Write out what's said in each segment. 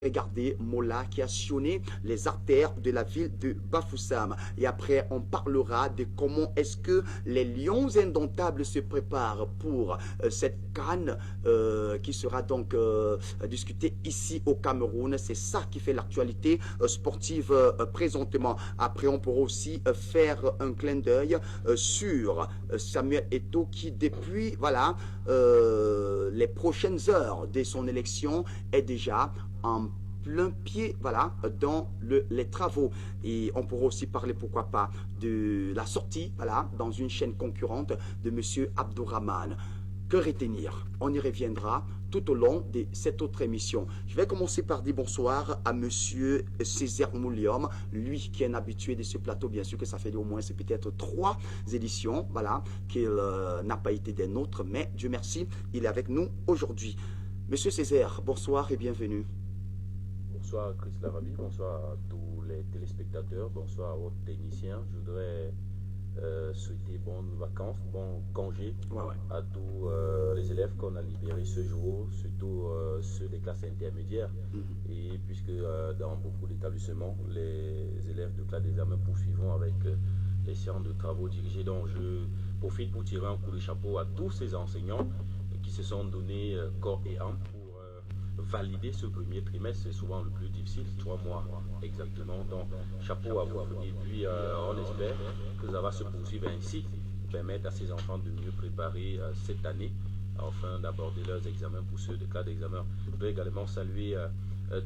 Regardez Mola qui a sillonné les artères de la ville de Bafoussam. Et après, on parlera de comment est-ce que les lions indomptables se préparent pour cette CAN qui sera donc discutée ici au Cameroun. C'est ça qui fait l'actualité sportive présentement. Après, on pourra aussi faire un clin d'œil sur Samuel Eto'o qui, depuis voilà les prochaines heures de son élection, est déjà en plein pied voilà, dans les travaux. Et on pourra aussi parler, pourquoi pas, de la sortie voilà, dans une chaîne concurrente de M. Abdourahmane. Que retenir? On y reviendra tout au long de cette autre émission. Je vais commencer par dire bonsoir à Monsieur Césaire Moulium, lui qui est un habitué de ce plateau. Bien sûr que ça fait au moins, c'est peut-être 3 éditions, voilà, qu'il n'a pas été des nôtres, mais Dieu merci, il est avec nous aujourd'hui. Monsieur Césaire, bonsoir et bienvenue. Bonsoir Chris Larabi, bonsoir à tous les téléspectateurs, bonsoir aux techniciens. Je voudrais souhaiter bonnes vacances, bon congé à tous les élèves qu'on a libérés ce jour, surtout ceux des classes intermédiaires. Et puisque dans beaucoup d'établissements, les élèves de classe d'examen poursuivront avec les séances de travaux dirigés. Donc je profite pour tirer un coup de chapeau à tous ces enseignants qui se sont donnés corps et âme pour valider ce premier trimestre. C'est souvent le plus difficile, 3 mois exactement. Donc chapeau à vous. Et puis on espère que ça va se poursuivre ainsi, permettre à ces enfants de mieux préparer cette année afin d'aborder leurs examens pour ceux de classe d'examen. Je voudrais également saluer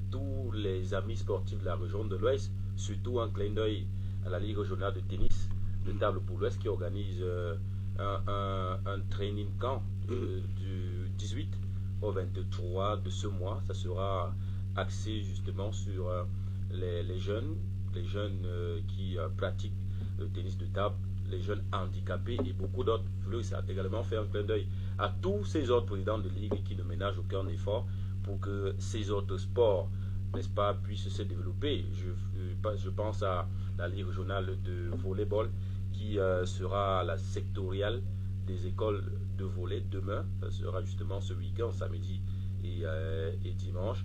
tous les amis sportifs de la région de l'Ouest, surtout un clin d'œil à la Ligue régionale de tennis de table pour l'Ouest qui organise un training camp du 18 au 23 de ce mois. Ça sera axé justement sur les jeunes qui pratiquent le tennis de table, les jeunes handicapés et beaucoup d'autres. Je voulais également faire un clin d'œil à tous ces autres présidents de ligue qui ne ménagent aucun effort pour que ces autres sports, n'est-ce pas, puissent se développer. Je pense à la ligue régionale de volleyball qui sera la sectorielle des écoles de volley demain. Ça sera justement ce week-end, samedi et dimanche.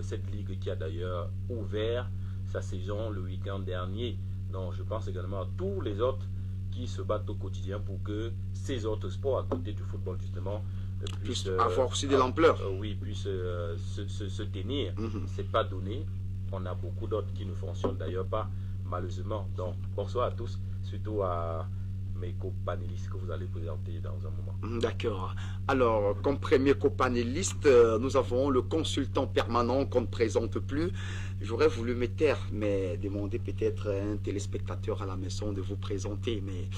Cette ligue qui a d'ailleurs ouvert sa saison le week-end dernier. Donc je pense également à tous les autres qui se battent au quotidien pour que ces autres sports à côté du football justement puissent avoir aussi de l'ampleur. Oui, puissent se tenir. C'est pas donné. On a beaucoup d'autres qui ne fonctionnent d'ailleurs pas, malheureusement. Donc bonsoir à tous, surtout à mes copanélistes que vous allez présenter dans un moment. D'accord. Alors, comme premier copanéliste, nous avons le consultant permanent qu'on ne présente plus. J'aurais voulu me taire, mais demander peut-être à un téléspectateur à la maison de vous présenter, mais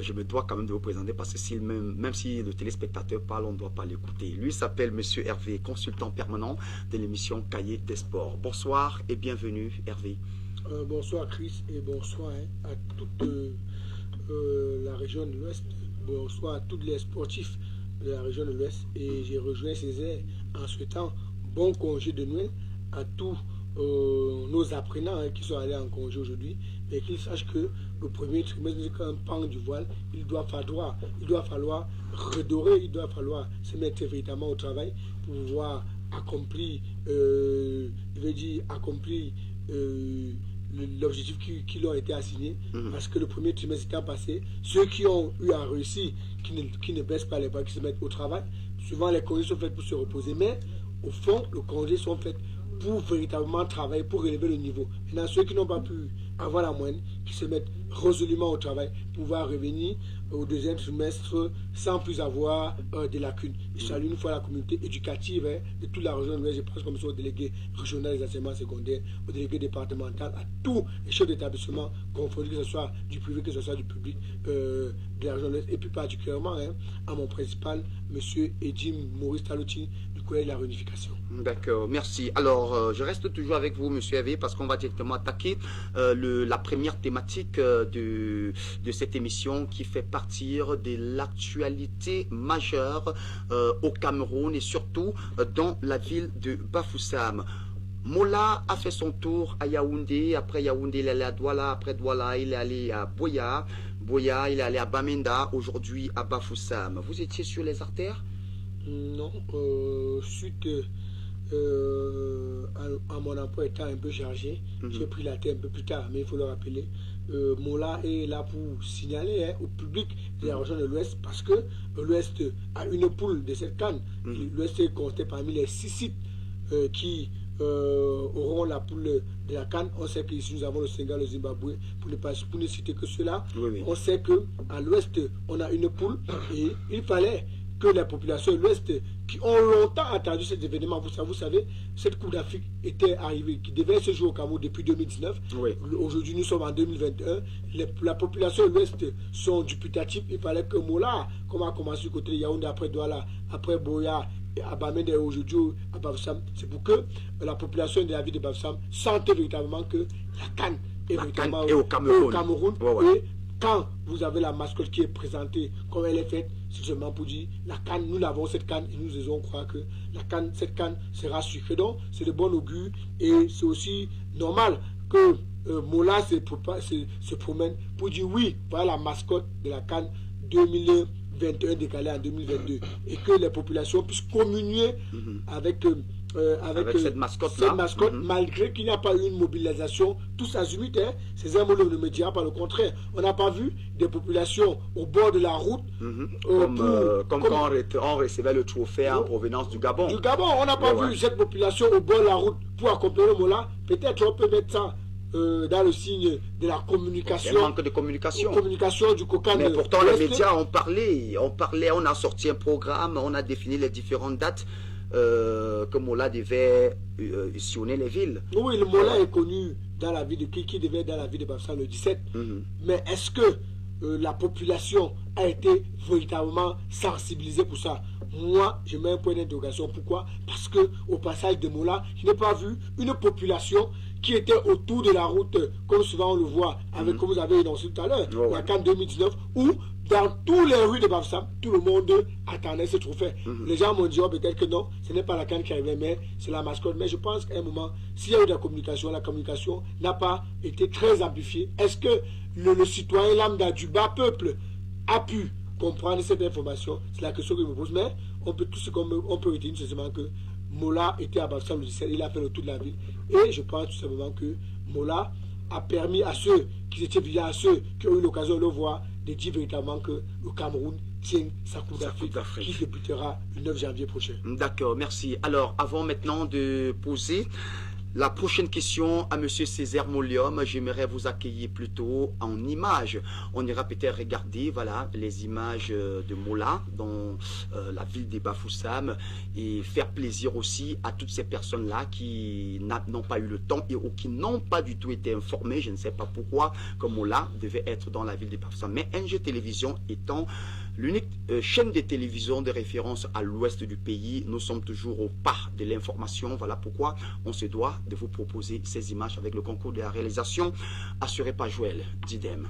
je me dois quand même de vous présenter parce que même si le téléspectateur parle, on ne doit pas l'écouter. Lui s'appelle Monsieur Hervé, consultant permanent de l'émission Cahiers des Sports. Bonsoir et bienvenue Hervé. Bonsoir Chris et bonsoir à toute la région de l'Ouest. Bonsoir à tous les sportifs de la région de l'Ouest. Et j'ai rejoint Césaire en souhaitant bon congé de Noël à tous nos apprenants qui sont allés en congé aujourd'hui, et qu'ils sachent que le premier trimestre n'est qu'un pan du voile. Il doit falloir redorer, il doit falloir se mettre véritablement au travail pour pouvoir accomplir l'objectif qui leur a été assigné, parce que le premier trimestre étant passé, ceux qui ont eu à réussir, qui ne baissent pas les bras, qui se mettent au travail, souvent les congés sont faits pour se reposer, mais au fond, les congés sont faits pour véritablement travailler, pour relever le niveau. Maintenant, ceux qui n'ont pas pu avoir la moyenne, qui se mettent résolument au travail, pour pouvoir revenir au deuxième trimestre sans plus avoir des lacunes. Je salue une fois la communauté éducative de toute la région de l'Ouest. Je pense comme ça aux délégués régionaux des enseignements secondaires, aux délégués départementaux, à tous les chefs d'établissement confondus, que ce soit du privé, que ce soit du public de la région de l'Ouest, et plus particulièrement à mon principal, M. Edim Maurice Taloti, du Collège de la Réunification. D'accord, merci. Alors, je reste toujours avec vous, M. Hervé, parce qu'on va directement attaquer la première thématique de cette émission qui fait partir de l'actualité majeure au Cameroun et surtout dans la ville de Bafoussam. Mola a fait son tour à Yaoundé, après Yaoundé il est allé à Douala, après Douala il est allé à Boya, Boya il est allé à Bamenda, aujourd'hui à Bafoussam. Vous étiez sur les artères? Non, suite à mon emploi étant un peu chargé, j'ai pris la tête un peu plus tard, mais il faut le rappeler. Mola est là pour signaler au public de la région de l'Ouest, parce que l'Ouest a une poule de cette canne. L'Ouest est compté parmi les 6 sites qui auront la poule de la canne. On sait qu'ici nous avons le Sénégal, le Zimbabwe, pour ne citer que cela. On sait qu'à l'Ouest, on a une poule et il fallait que la population de l'Ouest, qui ont longtemps attendu cet événement, vous savez, cette Coupe d'Afrique était arrivée, qui devait se jouer au Cameroun depuis 2019. Aujourd'hui, nous sommes en 2021. La population de l'Ouest sont dubitatifs. Il fallait que Mola, comme a commencé du côté de Yaoundé, après Douala, après Boya, à Bamenda et aujourd'hui à Bafoussam, c'est pour que la population de la ville de Bafoussam sente véritablement que la canne est véritablement au Cameroun. Et quand vous avez la mascotte qui est présentée comme elle est faite, c'est seulement pour dire la canne, nous l'avons cette canne et nous devons croire que cette canne sera sucrée. Donc c'est de bon augure et c'est aussi normal que Mola se promène pour dire oui, voilà la mascotte de la canne 2021 décalée en 2022 et que les populations puissent communier avec cette mascotte, malgré qu'il n'y a pas eu une mobilisation tous azimuts. Ces hommes ne me dira pas le contraire. On n'a pas vu des populations au bord de la route. Comme quand on recevait le trophée en provenance du Gabon. Du Gabon, on n'a pas vu cette population au bord de la route pour accompagner le Mola. Peut-être on peut mettre ça dans le signe de la communication. Il manque de communication. Communication du Cocan. Mais pourtant, les médias ont parlé, on a sorti un programme, on a défini les différentes dates. Que Mola devait sillonner les villes. Oui, le Mola est connu dans la ville de qui devait être dans la ville de Bafoussam le 17. Mais est-ce que la population a été véritablement sensibilisée pour ça? Moi, je mets un point d'interrogation. Pourquoi? Parce que au passage de Mola, je n'ai pas vu une population qui était autour de la route, comme souvent on le voit, avec comme vous avez énoncé tout à l'heure, la CAN 2019, où dans toutes les rues de Bafoussam, tout le monde attendait ce trophée. Les gens m'ont dit, oh, peut-être que non, ce n'est pas la CAN qui arrivait, mais c'est la mascotte. Mais je pense qu'à un moment, s'il y a eu de la communication n'a pas été très amplifiée. Est-ce que le citoyen lambda du bas peuple a pu comprendre cette information? C'est la question que je me pose. Mais on peut retenir seulement que Mola était à Bafoussam le 17, il a fait le tour de la ville. Et je pense tout simplement que Mola a permis à ceux qui étaient vigilants, à ceux qui ont eu l'occasion de le voir, de dire véritablement que le Cameroun tient sa Coupe d'Afrique qui débutera le 9 janvier prochain. D'accord, merci. Alors, avant maintenant de poser la prochaine question à M. Césaire Molium, j'aimerais vous accueillir plutôt en images. On ira peut-être regarder voilà, les images de Mola dans la ville de Bafoussam et faire plaisir aussi à toutes ces personnes-là qui n'ont pas eu le temps et ou qui n'ont pas du tout été informées. Je ne sais pas pourquoi que Mola devait être dans la ville de Bafoussam. Mais NG Télévision étant l'unique chaîne de télévision de référence à l'ouest du pays, nous sommes toujours au pas de l'information. Voilà pourquoi on se doit de vous proposer ces images avec le concours de la réalisation assuré par Joël Didem.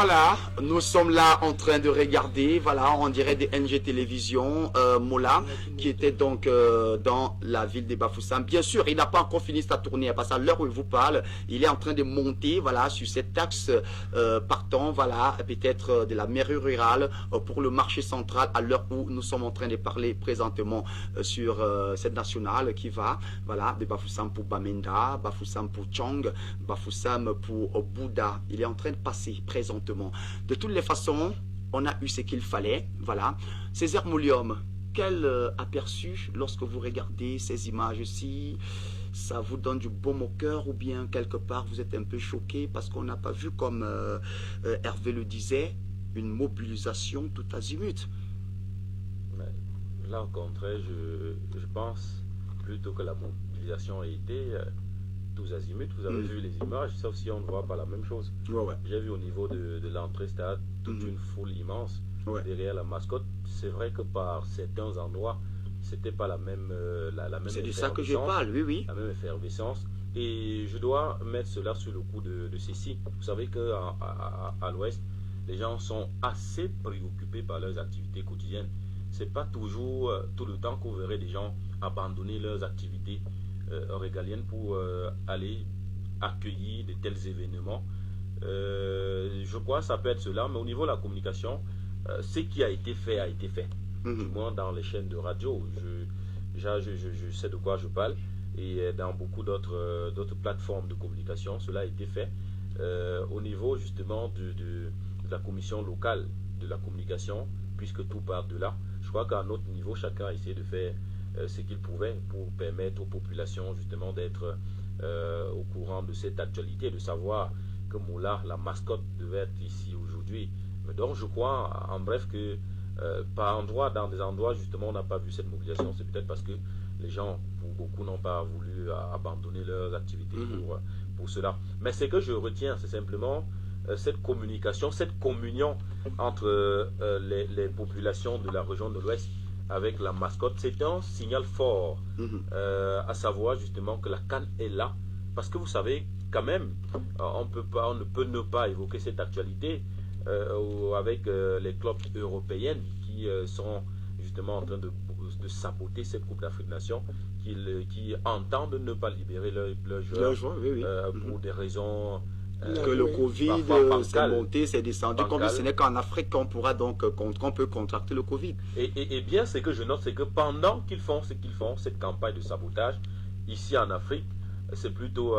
voilà, nous sommes là en train de regarder, voilà, on dirait des NG Télévision, Mola, qui était donc dans la ville de Bafoussam. Bien sûr, il n'a pas encore fini sa tournée, parce qu'à l'heure où il vous parle, il est en train de monter, voilà, sur cet axe partant, voilà, peut-être de la mairie rurale pour le marché central, à l'heure où nous sommes en train de parler présentement sur cette nationale qui va, voilà, de Bafoussam pour Bamenda, Bafoussam pour Tchong, Bafoussam pour Bouddha. Il est en train de passer présentement. De toutes les façons, on a eu ce qu'il fallait, voilà. Césaire Moulium, quel aperçu lorsque vous regardez ces images-ci? Ça vous donne du baume au cœur ou bien quelque part vous êtes un peu choqué parce qu'on n'a pas vu, comme Hervé le disait, une mobilisation tout azimut? Là, au contraire, je pense plutôt que la mobilisation a été tous azimuts. Vous avez vu les images, sauf si on ne voit pas la même chose. J'ai vu au niveau de l'entrée stade toute une foule immense derrière la mascotte. C'est vrai que par certains endroits, c'était pas la même c'est de ça que je parle, oui. La même effervescence. Et je dois mettre cela sur le coup de ceci. Vous savez qu'à à l'ouest, les gens sont assez préoccupés par leurs activités quotidiennes. C'est pas toujours tout le temps qu'on verrait des gens abandonner leurs activités régaliennes pour aller accueillir de tels événements. Je crois que ça peut être cela, mais au niveau de la communication, ce qui a été fait a été fait. Du moins dans les chaînes de radio, je sais de quoi je parle, et dans beaucoup d'autres plateformes de communication, cela a été fait. Au niveau justement de la commission locale de la communication, puisque tout part de là, je crois qu'à notre niveau, chacun a essayé de faire ce qu'il pouvait pour permettre aux populations justement d'être au courant de cette actualité, de savoir que Moula, la mascotte, devait être ici aujourd'hui. Mais donc je crois, en bref, que par endroit, dans des endroits justement on n'a pas vu cette mobilisation. C'est peut-être parce que les gens, pour beaucoup, n'ont pas voulu abandonner leurs activités pour cela. Mais ce que je retiens, c'est simplement cette communication, cette communion entre les populations de la région de l'Ouest avec la mascotte. C'est un signal fort, à savoir justement que la CAN est là, parce que vous savez quand même, on ne peut ne pas évoquer cette actualité avec les clubs européennes qui sont justement en train de saboter cette Coupe d'Afrique des Nations, qui entendent ne pas libérer leurs joueurs pour des raisons que le Covid s'est monté, s'est descendu, comme ce n'est qu'en Afrique qu'on pourra donc qu'on peut contracter le Covid. Et bien, ce que je note, c'est que pendant qu'ils font ce qu'ils font, cette campagne de sabotage, ici en Afrique, c'est plutôt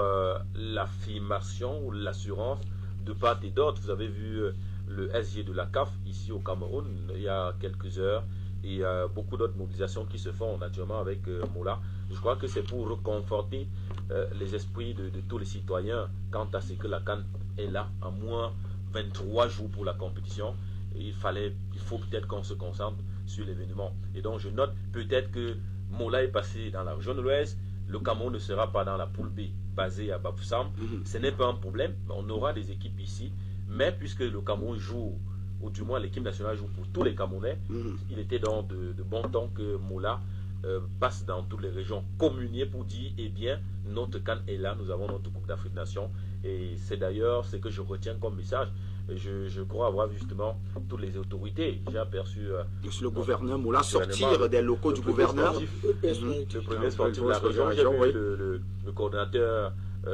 l'affirmation ou l'assurance de part et d'autre. Vous avez vu le SG de la CAF ici au Cameroun il y a quelques heures, et beaucoup d'autres mobilisations qui se font naturellement avec Moula. Je crois que c'est pour reconforter les esprits de tous les citoyens quant à ce que la CAN est là, à moins 23 jours pour la compétition. Et il faut peut-être qu'on se concentre sur l'événement. Et donc je note peut-être que Moula est passé dans la région de l'Ouest, le Cameroun ne sera pas dans la poule B basée à Bafoussam. Ce n'est pas un problème, on aura des équipes ici, mais puisque le Cameroun joue, ou du moins l'équipe nationale joue pour tous les Camerounais, il était donc de bon temps que Moula passe dans toutes les régions, communier pour dire, eh bien, notre CAN est là, nous avons notre Coupe d'Afrique des Nations. Et c'est d'ailleurs ce que je retiens comme message. Je crois avoir vu justement toutes les autorités. J'ai aperçu le gouverneur Moula sortir des locaux du gouverneur. Le premier sportif de la région. J'ai vu le coordonnateur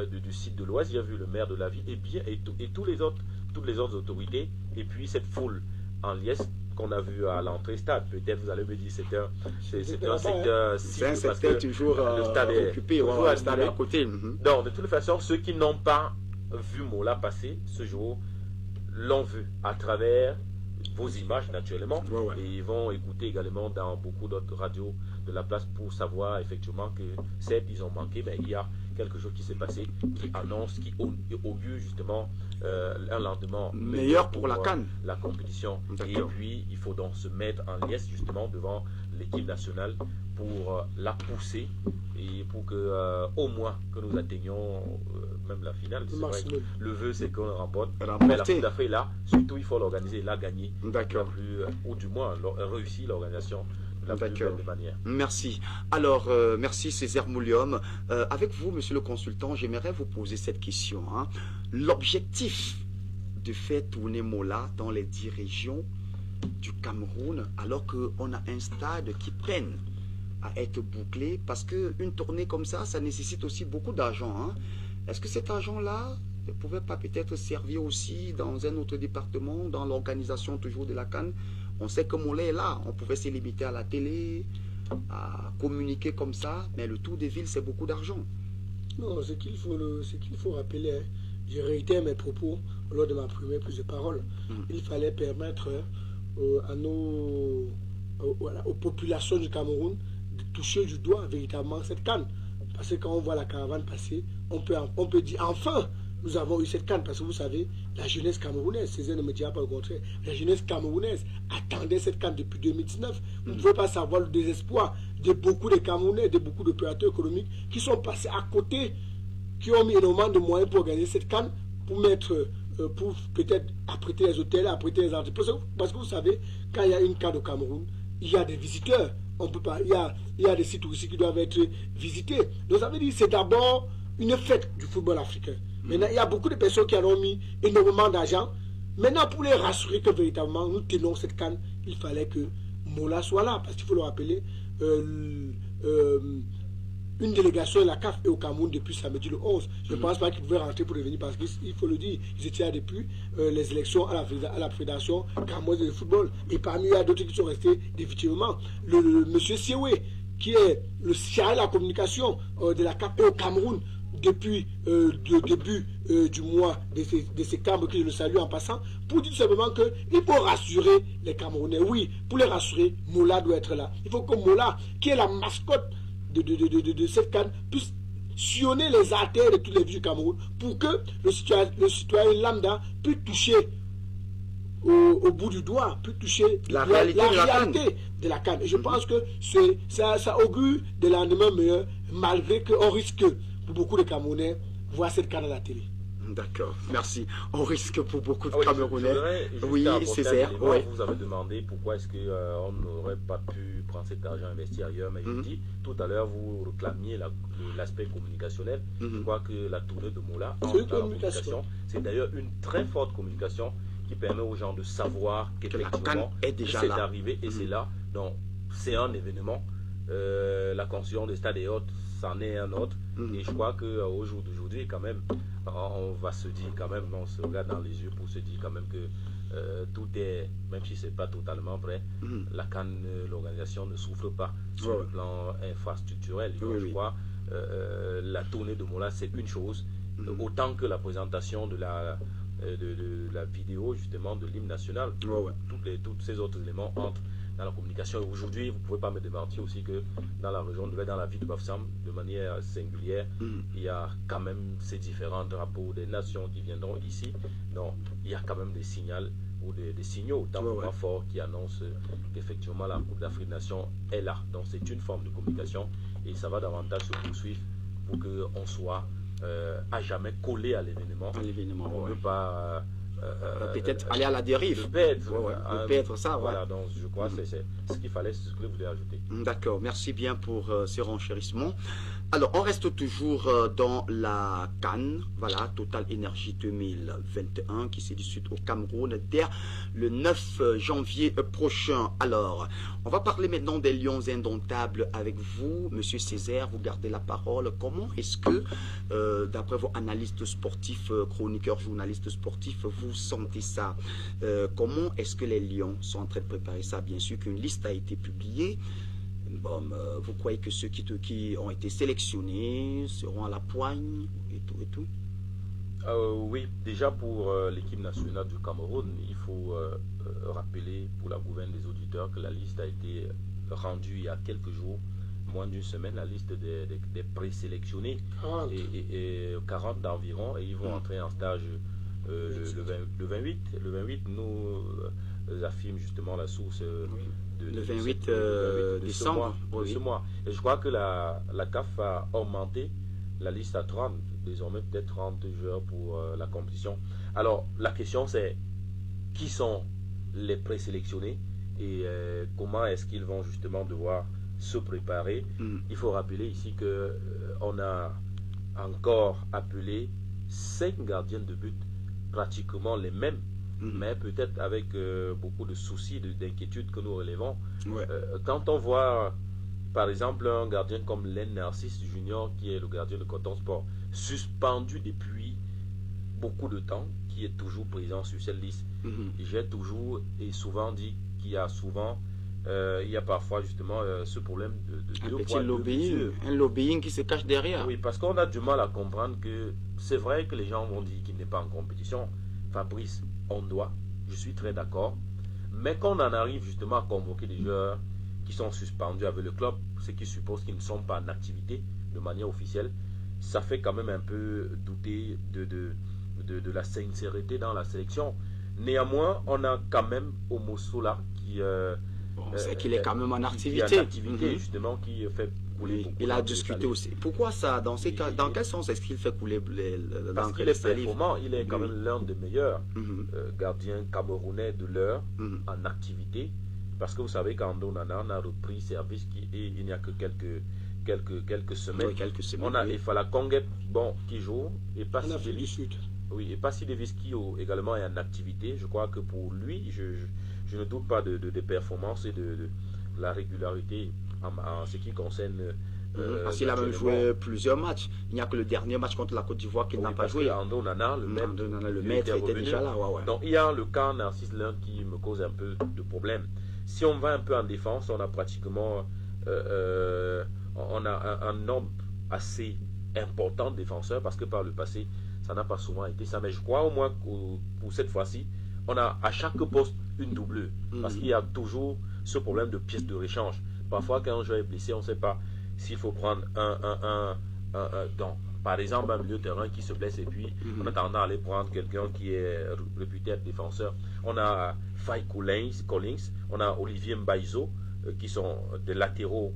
du site de l'Ouest, j'ai vu le maire de la ville, et toutes les autres autorités. Et puis cette foule en liesse qu'on a vu à l'entrée stade. Peut-être vous allez me dire c'est un secteur cible, c'est un secteur toujours le stade occupé, le stade est à côté. Donc de toute façon, ceux qui n'ont pas vu Moula passer ce jour l'ont vu à travers vos images naturellement, et ils vont écouter également dans beaucoup d'autres radios de la place pour savoir effectivement que certes ils ont manqué, mais il y a quelque chose qui s'est passé qui annonce, qui augure justement un lendemain meilleur pour la CAN, la compétition. Et puis il faut donc se mettre en liesse justement devant l'équipe nationale pour la pousser, et pour que au moins que nous atteignions même la finale. Le vœu c'est qu'on remporte, mais la Coupe d'Afrique là, surtout il faut l'organiser, la gagner, ou du moins réussir l'organisation de la plus belle manière. Merci. Alors merci Césaire Moulium. Avec vous, monsieur le consultant, j'aimerais vous poser cette question. L'objectif de faire tourner Mola dans les 10 régions du Cameroun, alors qu'on a un stade qui peine à être bouclé, parce qu'une tournée comme ça nécessite aussi beaucoup d'argent, hein. Est-ce que cet argent-là ne pouvait pas peut-être servir aussi dans un autre département, dans l'organisation toujours de la CAN? On sait que Mola est là, on pouvait se limiter à la télé, à communiquer comme ça, mais le tour des villes, c'est beaucoup d'argent. Non, ce qu'il faut rappeler, hein, je réitère mes propos lors de ma première prise de parole. Il fallait permettre aux populations du Cameroun de toucher du doigt véritablement cette CAN. Parce que quand on voit la caravane passer, on peut dire enfin, nous avons eu cette CAN. Parce que vous savez, la jeunesse camerounaise, Césaire ne me dira pas le contraire, la jeunesse camerounaise attendait cette CAN depuis 2019. Vous ne pouvez pas savoir le désespoir de beaucoup de Camerounais, de beaucoup d'opérateurs économiques qui sont passés à côté, qui ont mis énormément de moyens pour organiser cette CAN, pour peut-être apprêter les hôtels, apprêter les entreprises. Parce que vous savez, quand il y a une CAN au Cameroun, il y a des visiteurs. On peut pas, il y a des sites touristiques qui doivent être visités. Donc ça veut dire que c'est d'abord une fête du football africain. Maintenant, il y a beaucoup de personnes qui en ont mis énormément d'argent. Maintenant, pour les rassurer que véritablement nous tenons cette CAN, il fallait que Mola soit là. Parce qu'il faut le rappeler, une délégation de la CAF est au Cameroun depuis samedi le 11. Je ne pense pas qu'ils pouvaient rentrer pour revenir parce qu'il faut le dire, ils étaient là depuis les élections à la Fédération camerounaise de football. Et parmi eux, il y a d'autres qui sont restés définitivement. Le monsieur Siewé, qui est le chargé de la communication de la CAF, est au Cameroun depuis le début du mois de septembre, que je le salue en passant, pour dire simplement qu'il faut rassurer les Camerounais. Oui, pour les rassurer, Mola doit être là. Il faut que Mola, qui est la mascotte de cette CAN, puisse sillonner les artères de toutes les villes du Cameroun pour que le citoyen lambda puisse toucher au bout du doigt, puisse toucher la réalité de la CAN. Et je pense que ça augure des lendemains meilleurs, malgré qu'on risque pour beaucoup de Camerounais voir cette CAN à la télé. D'accord, merci. On risque pour beaucoup de Camerounais. Oui, Césaire. Vous avez demandé pourquoi est-ce qu'on n'aurait pas pu prendre cet argent investi ailleurs. Mais je dis, tout à l'heure, vous réclamiez l'aspect communicationnel. Je crois que la tournée de Mola en communication, c'est d'ailleurs une très forte communication qui permet aux gens de savoir qu'effectivement c'est arrivé et c'est là. Donc, c'est un événement. La construction des stades et autres, c'en est un autre. Et je crois qu'au jour d'aujourd'hui, quand même, on va se dire quand même, on se regarde dans les yeux pour se dire quand même que tout est, même si ce n'est pas totalement vrai, la CAN, l'organisation ne souffre pas sur le plan infrastructurel. Donc, je crois la tournée de Mola, c'est une chose, autant que la présentation de la vidéo, justement, de l'hymne national. Tous ces autres éléments entrent dans la communication. Aujourd'hui, vous ne pouvez pas me démentir aussi que dans la région, dans la ville de Bafoussam, de manière singulière, il y a quand même ces différents drapeaux des nations qui viendront ici. Donc, il y a quand même des signaux ou des signaux tant forts qui annoncent qu'effectivement la Coupe d'Afrique des Nations est là. Donc, c'est une forme de communication et ça va davantage se poursuivre pour qu'on soit à jamais collé à l'événement. On ne veut pas peut-être aller à la dérive. Peut-être ça. Voilà, donc je crois que c'est ce qu'il fallait, c'est ce que je voulais ajouter. D'accord, merci bien pour ces renchérissements. Alors, on reste toujours dans la CAN, voilà, Total Energy 2021, qui se discute au Cameroun dès le 9 janvier prochain. Alors, on va parler maintenant des Lions indomptables avec vous, Monsieur Césaire, vous gardez la parole. Comment est-ce que, d'après vos analystes sportifs, chroniqueurs, journalistes sportifs, vous sentez ça? Comment est-ce que les Lions sont en train de préparer ça? Bien sûr qu'une liste a été publiée. Bon, vous croyez que ceux qui ont été sélectionnés seront à la poigne et tout? Oui, déjà pour l'équipe nationale du Cameroun, il faut rappeler pour la gouverne des auditeurs que la liste a été rendue il y a quelques jours, moins d'une semaine, la liste des présélectionnés, 40 d'environ, et ils vont entrer en stage le 28. Le 28 nous affirme justement la source le 28 décembre de ce mois. Et je crois que la CAF a augmenté la liste à 30, désormais peut-être 30 joueurs pour la compétition. Alors la question c'est qui sont les présélectionnés et comment est-ce qu'ils vont justement devoir se préparer. Il faut rappeler ici que on a encore appelé 5 gardiens de but pratiquement les mêmes, mais peut-être avec beaucoup de soucis, d'inquiétudes que nous relevons. Quand on voit, par exemple, un gardien comme Len Narcisse Junior, qui est le gardien de Coton Sport, suspendu depuis beaucoup de temps, qui est toujours présent sur cette liste, j'ai toujours et souvent dit qu'il y a souvent, il y a parfois justement ce problème de un petit lobbying, un lobbying qui se cache derrière. Oui, parce qu'on a du mal à comprendre que c'est vrai que les gens vont dire qu'il n'est pas en compétition. Fabrice, on doit, je suis très d'accord, mais quand on en arrive justement à convoquer des joueurs qui sont suspendus avec le club, ce qui suppose qu'ils ne sont pas en activité de manière officielle, ça fait quand même un peu douter de la sincérité dans la sélection. Néanmoins, on a quand même Omosola qui c'est qu'il est quand même en activité, justement, qui fait couler beaucoup. Il a discuté aussi. Pourquoi ça? Dans quel sens est-ce qu'il fait couler parce qu'il est performant, il est quand même l'un des meilleurs gardiens camerounais de l'heure en activité. Parce que vous savez qu'Ando Nana a repris service et il n'y a que quelques semaines. Oui, quelques semaines. On a Efala Konget qui joue et pas en Afrique du Sud. Oui, et Passy Davis qui également est en activité. Je crois que pour lui, je ne doute pas des performances et de la régularité en ce qui concerne. Parce qu'il a même joué plusieurs matchs. Il n'y a que le dernier match contre la Côte d'Ivoire qu'il n'a pas joué. Ando Nana, le maître était déjà là. Donc il y a le cas Narcisse Lin qui me cause un peu de problème. Si on va un peu en défense, on a pratiquement on a un nombre assez important de défenseurs parce que par le passé, ça n'a pas souvent été ça. Mais je crois au moins pour cette fois-ci, on a à chaque poste une double. Parce qu'il y a toujours ce problème de pièces de réchange. Parfois, quand un joueur est blessé, on ne sait pas s'il faut prendre par exemple, un milieu de terrain qui se blesse et puis on a tendance à aller prendre quelqu'un qui est réputé être défenseur. On a Faye Collins, on a Olivier Mbaizo qui sont des latéraux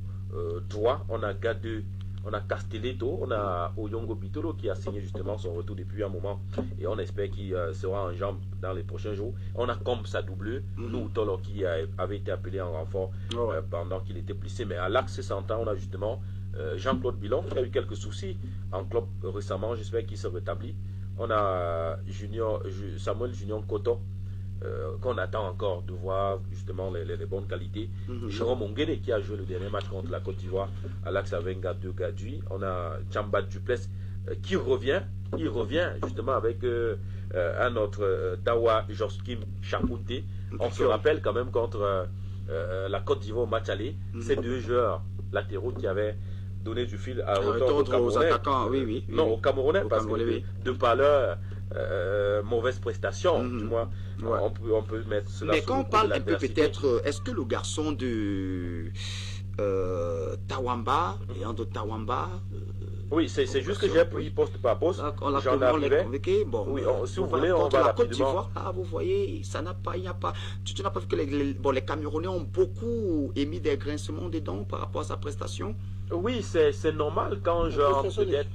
droits. On a Gadeux, on a Castelletto, on a Oyongo Bitolo qui a signé justement son retour depuis un moment et on espère qu'il sera en jambes dans les prochains jours. On a comme sa double, nous Tolo qui avait été appelé en renfort pendant qu'il était blessé. Mais à l'axe central, on a justement Jean-Claude Bilon qui a eu quelques soucis en club récemment, j'espère qu'il se rétablit. On a Samuel Junior Koto qu'on attend encore de voir justement les bonnes qualités. Jérôme Ongene qui a joué le dernier match contre la Côte d'Ivoire à l'axe avec Gadou Gadui. On a Chamba Duplessis qui revient. Il revient justement avec un autre Dawa Joskim Chapounté. On se rappelle quand même contre la Côte d'Ivoire au match aller, ces deux joueurs latéraux qui avaient donné du fil à aux attaquants, aux Camerounais, parce que de par leur mauvaise prestation, du moins, on peut mettre cela. Mais quand on parle un peu peut-être, est-ce que le garçon de Tawamba, Leandro Tawamba, oui, c'est juste que j'ai pris poste par poste. J'en arrivais. Bon, oui, si vous voulez, on va la rapidement. Côte d'Ivoire, vous voyez, ça n'a pas, il n'y a pas. Tu n'as pas vu que les Camerounais ont beaucoup émis des grincements des dents par rapport à sa prestation. Oui, c'est normal quand je rentre peut-être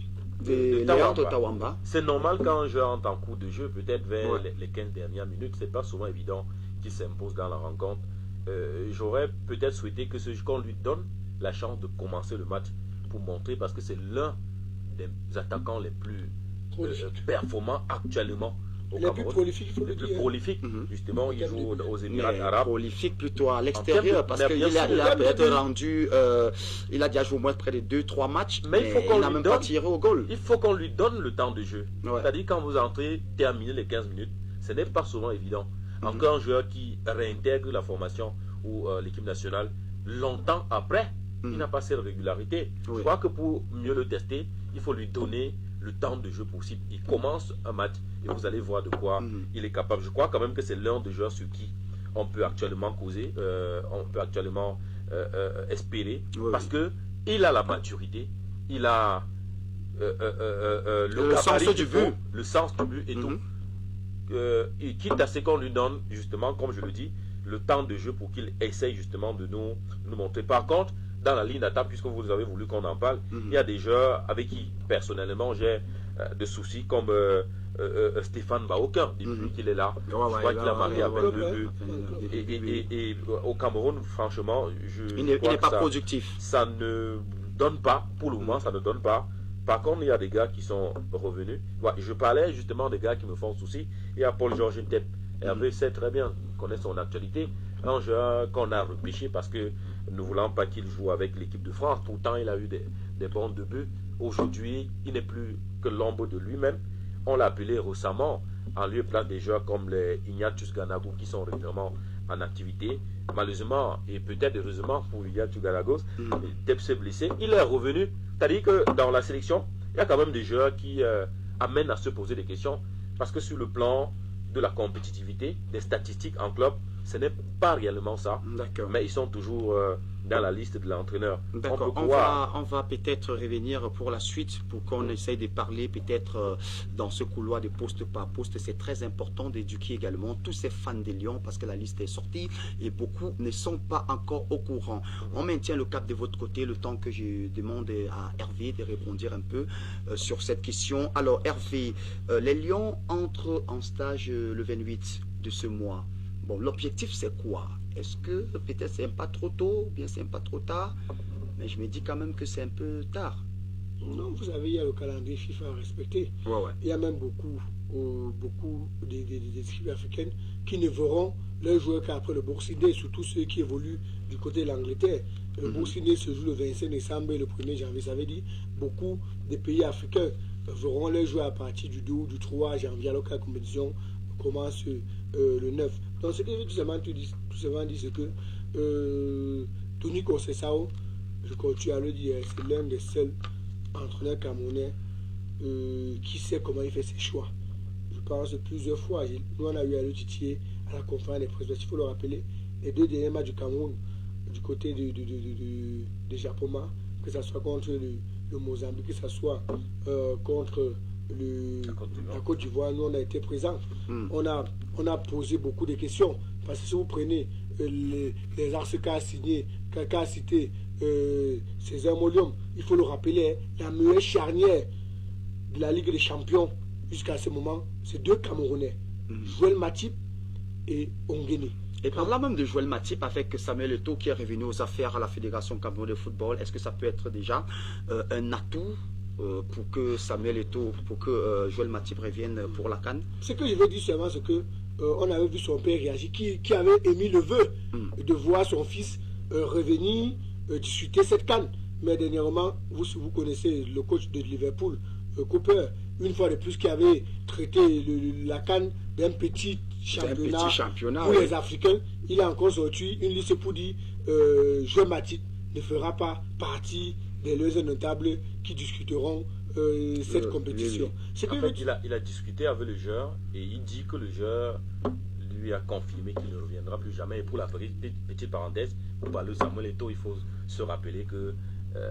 de Tawamba. C'est normal quand je rentre en cours de jeu, peut-être vers les 15 dernières minutes. C'est pas souvent évident qu'il s'impose dans la rencontre. J'aurais peut-être souhaité qu'on lui donne la chance de commencer le match pour montrer, parce que c'est l'un des attaquants les plus performants actuellement au Cameroun. Les plus prolifiques, il faut le dire. Les plus prolifiques, justement, il joue aux Émirats Arabes. Prolifique plutôt à l'extérieur, parce qu'il a peut-être rendu, il a déjà joué au moins près de 2-3 matchs, mais il n'a même pas tiré au goal. Il faut qu'on lui donne le temps de jeu. C'est-à-dire quand vous entrez, terminez les 15 minutes, ce n'est pas souvent évident. Encore un joueur qui réintègre la formation ou l'équipe nationale longtemps après, il n'a pas cette régularité. Je crois que pour mieux le tester, il faut lui donner le temps de jeu possible. Il commence un match et vous allez voir de quoi il est capable. Je crois quand même que c'est l'un des joueurs sur qui on peut actuellement causer, on peut actuellement espérer, parce que il a la maturité, il a le sens du but, et tout. Et quitte à ce qu'on lui donne justement, comme je le dis, le temps de jeu pour qu'il essaye justement de nous montrer. Par contre, dans la ligne d'attaque, puisque vous avez voulu qu'on en parle, il y a des joueurs avec qui personnellement j'ai des soucis, comme Stéphane Baoka, depuis qu'il est là. Je crois qu'il a marqué à peine 2 buts. Et au Cameroun, franchement, il n'est pas productif. Ça ne donne pas, pour le moment, ça ne donne pas Par contre, il y a des gars qui sont revenus. Ouais, je parlais justement des gars qui me font souci. Il y a Paul-Georges Ntep. Hervé sait très bien, connaît son actualité. Un joueur qu'on a repêché parce que nous ne voulons pas qu'il joue avec l'équipe de France. Pourtant, il a eu des bons débuts. Aujourd'hui, il n'est plus que l'ombre de lui-même. On l'a appelé récemment en lieu et place des joueurs comme les Ignatius Ganagou qui sont régulièrement en activité. Malheureusement, et peut-être heureusement pour Ignatius Ganagou, Ntep s'est blessé. Il est revenu. C'est-à-dire que dans la sélection, il y a quand même des joueurs qui amènent à se poser des questions. Parce que sur le plan de la compétitivité, des statistiques en club, ce n'est pas réellement ça. Mais ils sont toujours dans la liste de l'entraîneur. D'accord. On va peut-être revenir pour la suite, pour qu'on essaye de parler peut-être dans ce couloir de poste par poste. C'est très important d'éduquer également tous ces fans des Lions parce que la liste est sortie et beaucoup ne sont pas encore au courant. On maintient le cap de votre côté le temps que je demande à Hervé de répondre un peu sur cette question. Alors Hervé, les Lions entrent en stage le 28 de ce mois. Bon, l'objectif c'est quoi? Est-ce que peut-être c'est un pas trop tôt, ou bien c'est un pas trop tard? Mais je me dis quand même que c'est un peu tard. Non, vous savez, il y a le calendrier FIFA à respecter. Il y a même beaucoup des équipes africaines qui ne verront leurs joueurs qu'après le Bourg-Sydney, surtout ceux qui évoluent du côté de l'Angleterre. Le Bourg-Sydney se joue le 25 décembre et le 1er janvier. Ça veut dire beaucoup des pays africains verront leurs joueurs à partir du 2 ou du 3 janvier, alors que la compétition commence le 9. Donc ce que je veux tout simplement dire, c'est que Tony Conceição, je continue à le dire, c'est l'un des seuls entraîneurs camerounais qui sait comment il fait ses choix. Je pense plusieurs fois, nous on a eu à le titiller à la conférence des presse, il faut le rappeler, les 2 derniers matchs du Cameroun, du côté des Japoma, que ce soit contre le Mozambique, que ce soit contre la Côte d'Ivoire, nous on a été présents. On a posé beaucoup de questions. Parce que si vous prenez les arts qu'a signé, qu'a cité César Molium, il faut le rappeler, la meilleure charnière de la Ligue des Champions jusqu'à ce moment, c'est 2 Camerounais, Joël Matip et Ongene. Et par là même de Joël Matip avec Samuel Eto'o qui est revenu aux affaires à la Fédération camerounaise de football, est-ce que ça peut être déjà un atout pour que Samuel Eto'o, pour que Joël Matip revienne pour la CAN? Ce que je veux dire seulement, c'est que on avait vu son père réagir, qui avait émis le vœu de voir son fils revenir discuter cette CAN. Mais dernièrement, vous connaissez le coach de Liverpool, Cooper, une fois de plus, qui avait traité la CAN d'un petit championnat pour les Africains. Il a encore sorti une liste pour dire Joël Matip ne fera pas partie des leurs notables qui discuteront cette compétition. En fait, il a discuté avec le joueur et il dit que le joueur lui a confirmé qu'il ne reviendra plus jamais. Et pour la petite parenthèse, pour parler de Samuel Eto'o, il faut se rappeler que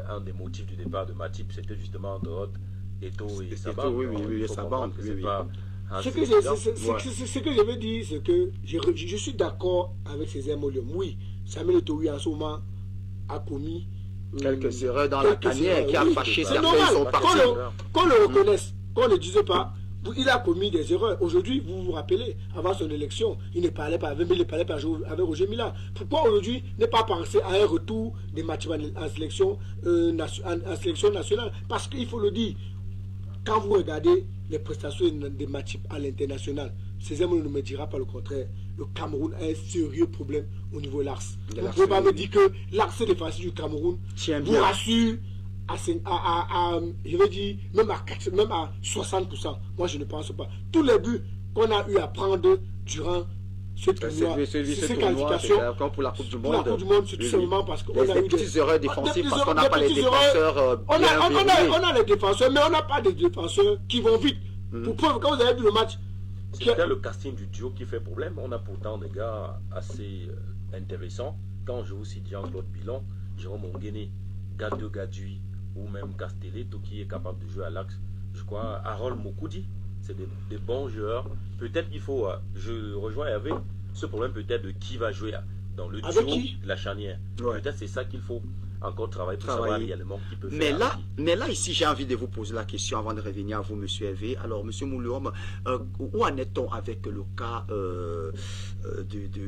un des motifs du départ de Matip, c'était justement entre Eto'o et sa bande. Ce que je veux dire, c'est que je suis d'accord avec César Molium. Oui, Samuel Eto'o en ce moment a commis quelques erreurs dans la carrière qui a fâché certains sont partis. Qu'on le reconnaisse, qu'on ne dise pas, il a commis des erreurs. Aujourd'hui, vous vous rappelez, avant son élection, il ne parlait pas avec Roger Mila. Pourquoi aujourd'hui ne pas penser à un retour des matchs en sélection nationale? Parce qu'il faut le dire, quand vous regardez les prestations des matchs à l'international, César ne me dira pas le contraire. Le Cameroun a un sérieux problème au niveau de l'axe. Vous ne pouvez pas me dire que l'axe défensif du Cameroun vous rassure je veux dire, même à 60%. Moi, je ne pense pas. Tous les buts qu'on a eu à prendre durant ce tournoi, ces qualifications, comme pour la Coupe du Monde, c'est tout simplement parce qu'on a eu des petites erreurs défensives, parce qu'on n'a pas les défenseurs on a les défenseurs, mais on n'a pas des défenseurs qui vont vite. Pour preuve, quand vous avez vu le match, c'est le casting du duo qui fait problème. On a pourtant des gars assez intéressants. Quand je aussi Jean-Claude Bilon, Jérôme Ongene, Gado Gadui ou même Castelletto qui est capable de jouer à l'axe. Je crois Harold Mokoudi, c'est des bons joueurs. Peut-être qu'il faut, je rejoins avec ce problème peut-être de qui va jouer dans le duo, la charnière. Peut-être c'est ça qu'il faut encore travailler pour savoir réellement qui peut faire. Mais là, ici, j'ai envie de vous poser la question avant de revenir à vous, M. Hervé. Alors, M. Mouloum, où en est-on avec le cas de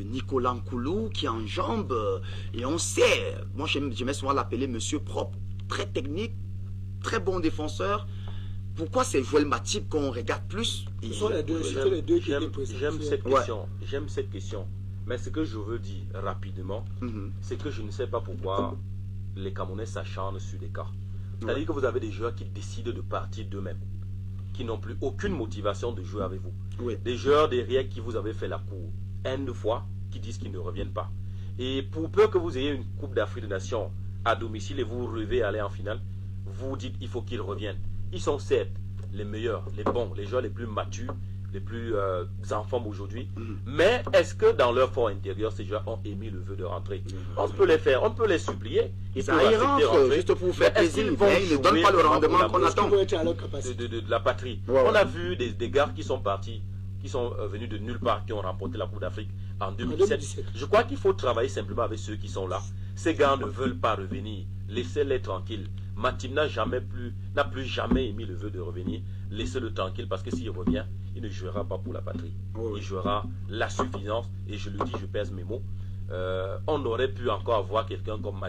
Nicolas Nkoulou qui enjambe, et on sait, moi j'aimais souvent l'appeler Monsieur Propre, très technique, très bon défenseur. Pourquoi c'est Joël Matip qu'on regarde plus? Ce sont les deux qui étaient présentés. J'aime cette question. Mais ce que je veux dire rapidement, c'est que je ne sais pas pourquoi les Camerounais s'acharnent sur des cas. C'est-à-dire que vous avez des joueurs qui décident de partir d'eux-mêmes, qui n'ont plus aucune motivation de jouer avec vous. Des joueurs derrière qui vous avez fait la cour N fois, qui disent qu'ils ne reviennent pas. Et pour peu que vous ayez une Coupe d'Afrique des Nations à domicile et vous rêvez aller en finale, vous dites il faut qu'ils reviennent. Ils sont certes les meilleurs, les bons, les joueurs les plus matures, les plus en forme aujourd'hui. Mais est-ce que dans leur fort intérieur, ces joueurs ont émis le vœu de rentrer? On peut les faire, on peut les supplier. Ils ça y rentre, juste pour vous faire plaisir. Ils ne donnent pas le rendement qu'on attend. De la patrie. On a vu des gars qui sont partis, qui sont venus de nulle part, qui ont remporté la Coupe d'Afrique en 2017. Je crois qu'il faut travailler simplement avec ceux qui sont là. Ces gars ne veulent pas revenir. Laissez-les tranquilles. Matip n'a plus jamais émis le vœu de revenir. Laissez-le tranquille parce que s'il revient, il ne jouera pas pour la patrie. Il jouera la suffisance. Et je le dis, je pèse mes mots. On aurait pu encore avoir quelqu'un comme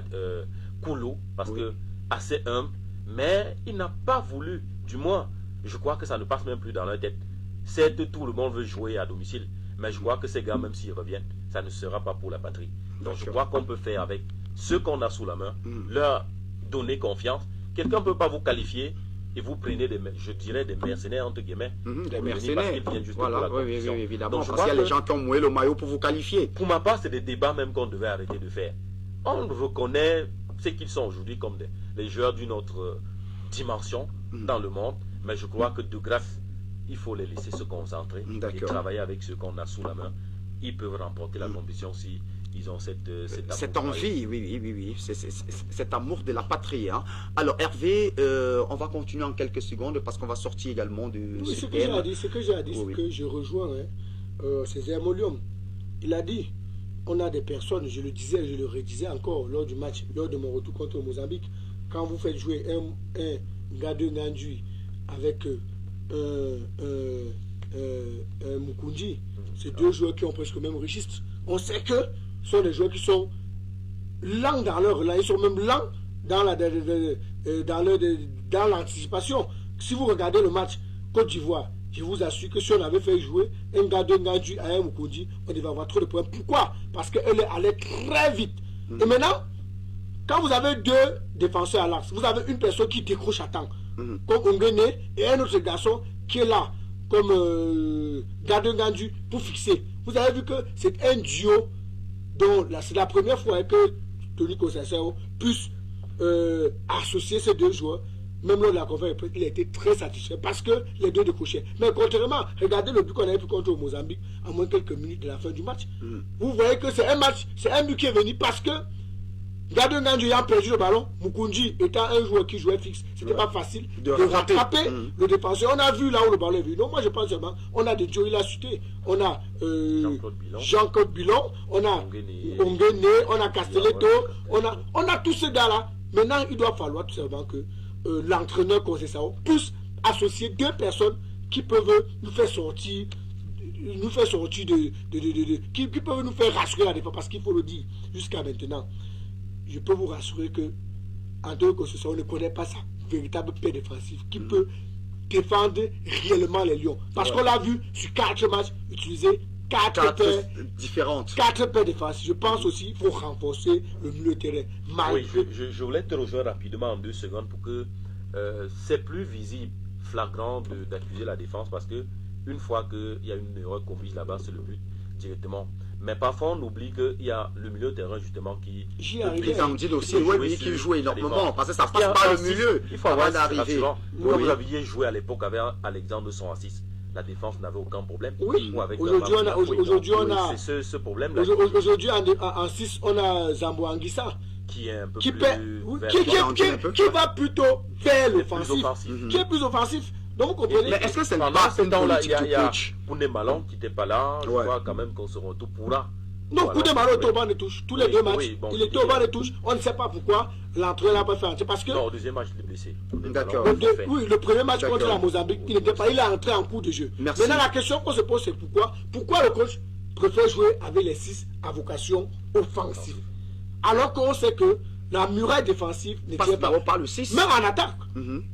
Koulou, parce que assez humble, mais il n'a pas voulu. Du moins, je crois que ça ne passe même plus dans leur tête. Certes, tout le monde veut jouer à domicile, mais je crois que ces gars, même s'ils reviennent, ça ne sera pas pour la patrie. Donc je crois qu'on peut faire avec ceux qu'on a sous la main, leur donner confiance. Quelqu'un ne peut pas vous qualifier et vous prenez je dirais des mercenaires entre guillemets. Des mercenaires. Voilà, oui, évidemment. Donc, parce qu'il y a les gens qui ont mouillé le maillot pour vous qualifier. Pour ma part, c'est des débats même qu'on devait arrêter de faire. On reconnaît ce qu'ils sont aujourd'hui comme les joueurs d'une autre dimension dans le monde, mais je crois que de grâce, il faut les laisser se concentrer et travailler avec ceux qu'on a sous la main. Ils peuvent remporter la compétition si ils ont cette envie, oui. Cet amour de la patrie. Hein. Alors Hervé, on va continuer en quelques secondes parce qu'on va sortir également de ce que j'ai dit, c'est que je rejoins Césaire Molium. Il a dit, on a des personnes, je le disais, je le redisais encore lors du match, lors de mon retour contre le Mozambique, quand vous faites jouer un Gade Ngandui avec Mukundi, c'est deux joueurs qui ont presque le même registre. On sait que ce sont des joueurs qui sont lents dans leur relais, ils sont même lents dans l'anticipation. Si vous regardez le match Côte d'Ivoire, je vous assure que si on avait fait jouer un Gade Ngandui à un Mukundi, on devait avoir trop de points. Pourquoi? Parce qu'elle allait très vite. Et maintenant, quand vous avez deux défenseurs à l'axe, vous avez une personne qui décroche à temps, comme Ongene, et un autre garçon qui est là, comme Gade Ngandui, pour fixer. Vous avez vu que c'est un duo dont c'est la première fois que Tony Kosaseo puisse associer ces deux joueurs. Même lors de la conférence, il a été très satisfait parce que les deux décrochaient. Mais contrairement, regardez le but qu'on avait pu contre le Mozambique à moins quelques minutes de la fin du match. Vous voyez que c'est un match, c'est un but qui est venu parce que Gade Ngandui a perdu le ballon. Mukundi étant un joueur qui jouait fixe, c'était pas facile de rattraper le défenseur. On a vu là où le ballon est venu. Non, moi je pense seulement, on a des Joey Lasuté, on a Jean-Claude Bilon, on a Ongene, on a Castelletto, on a tous ces gars-là. Maintenant, il doit falloir tout simplement que l'entraîneur Kosaseo puisse associer deux personnes qui peuvent nous faire sortir qui peuvent nous faire rassurer la défense, parce qu'il faut le dire, jusqu'à maintenant, je peux vous rassurer que Antonio Kosaseo ne connaît pas sa véritable paix défensive qui peut défendre réellement les Lions. Parce qu'on l'a vu sur 4 matchs utiliser 4 paires différentes. 4 paires défensives. Je pense aussi qu'il faut renforcer le milieu de terrain. Oui, je voulais te rejoindre rapidement en 2 secondes pour que c'est plus visible, flagrant d'accuser la défense, parce que une fois qu'il y a une erreur commise là-bas, c'est le but directement. Mais parfois on oublie qu'il y a le milieu de terrain justement qui qui joue énormément parce que ça passe par le milieu. Il faut avoir d'arriver. Vous aviez joué à l'époque avec Alexandre Son-Assis, la défense n'avait aucun problème. Oui. Aujourd'hui on a ce problème. Aujourd'hui en 6 on a Zambo Anguissa qui est un peu qui va plutôt vers l'offensif, qui est plus offensif. Donc vous comprenez. Mais est-ce que c'est pas une politique de coach? Pouné Malon qui n'était pas là, je crois quand même qu'on se retrouve pourra. Non, Pouné Malon est au banc de touche. Tous les 2 matchs, il était au banc de touche. On ne sait pas pourquoi l'entraîneur n'a pas fait entrer. Parce que. Non, au deuxième match, il est blessé. D'accord. Oui, le premier match contre la Mozambique, il n'était pas. Il est entré en cours de jeu. Merci. Maintenant, la question qu'on se pose, c'est pourquoi le coach préfère jouer avec les 6 à vocation offensive. Alors qu'on sait que la muraille défensive ne tient pas. Pas le 6. Même en attaque.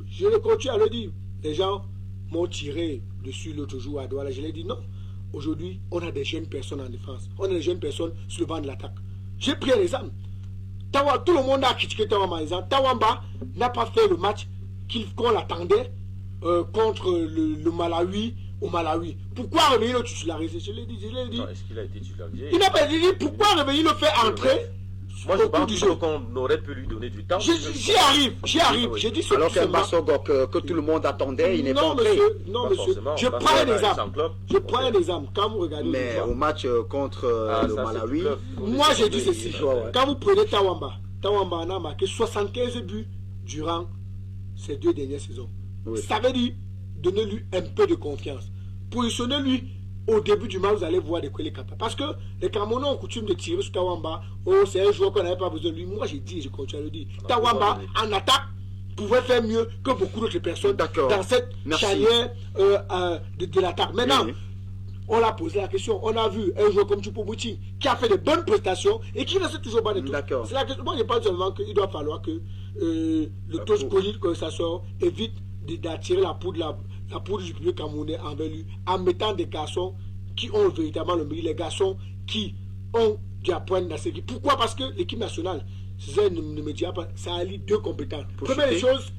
Je le continue à le dire. Les gens m'ont tiré dessus l'autre jour à Douala. Je l'ai dit non. Aujourd'hui, on a des jeunes personnes en défense. On a des jeunes personnes sur le banc de l'attaque. J'ai pris un exemple. Tout le monde a critiqué Tawamba. Tawamba n'a pas fait le match qu'on l'attendait contre le Malawi au Malawi. Pourquoi Réveillé le titularisé? Je l'ai dit. Est-ce qu'il a été titularisé? Il n'a pas dit pourquoi Réveillé le fait entrer. Moi, je pense qu'on aurait pu lui donner du temps. J'y arrive. J'ai dit alors qu'un Bassogok que tout le monde attendait, il n'est pas entré. Non, monsieur. Je prends un exemple. Quand vous regardez. Mais au match contre le Malawi. Moi, j'ai dit ceci. Quand vous prenez Tawamba a marqué 75 buts durant ces 2 dernières saisons. Ça veut dire donner-lui un peu de confiance. Positionnez-lui. Au début du match, vous allez voir de quoi il est capable. Parce que les Camerounais ont coutume de tirer sur Tawamba. Oh, c'est un joueur qu'on n'avait pas besoin de lui. Moi, j'ai dit et je continue à le dire. Tawamba, en attaque, pouvait faire mieux que beaucoup d'autres personnes dans cette charnière de l'attaque. Maintenant, on l'a posé la question. On a vu un joueur comme Choupo-Moting qui a fait de bonnes prestations et qui ne sait toujours pas de tout. C'est la question. Moi, je pense seulement qu'il doit falloir que le taux scolaire que ça sort évite d'attirer la poudre du public camerounais envers lui en mettant des garçons qui ont véritablement le mérite, les garçons qui ont du apprendre dans cette équipe. Pourquoi? Parce que l'équipe nationale, ça ne me dira pas, ça allie 2 compétences. Première des choses,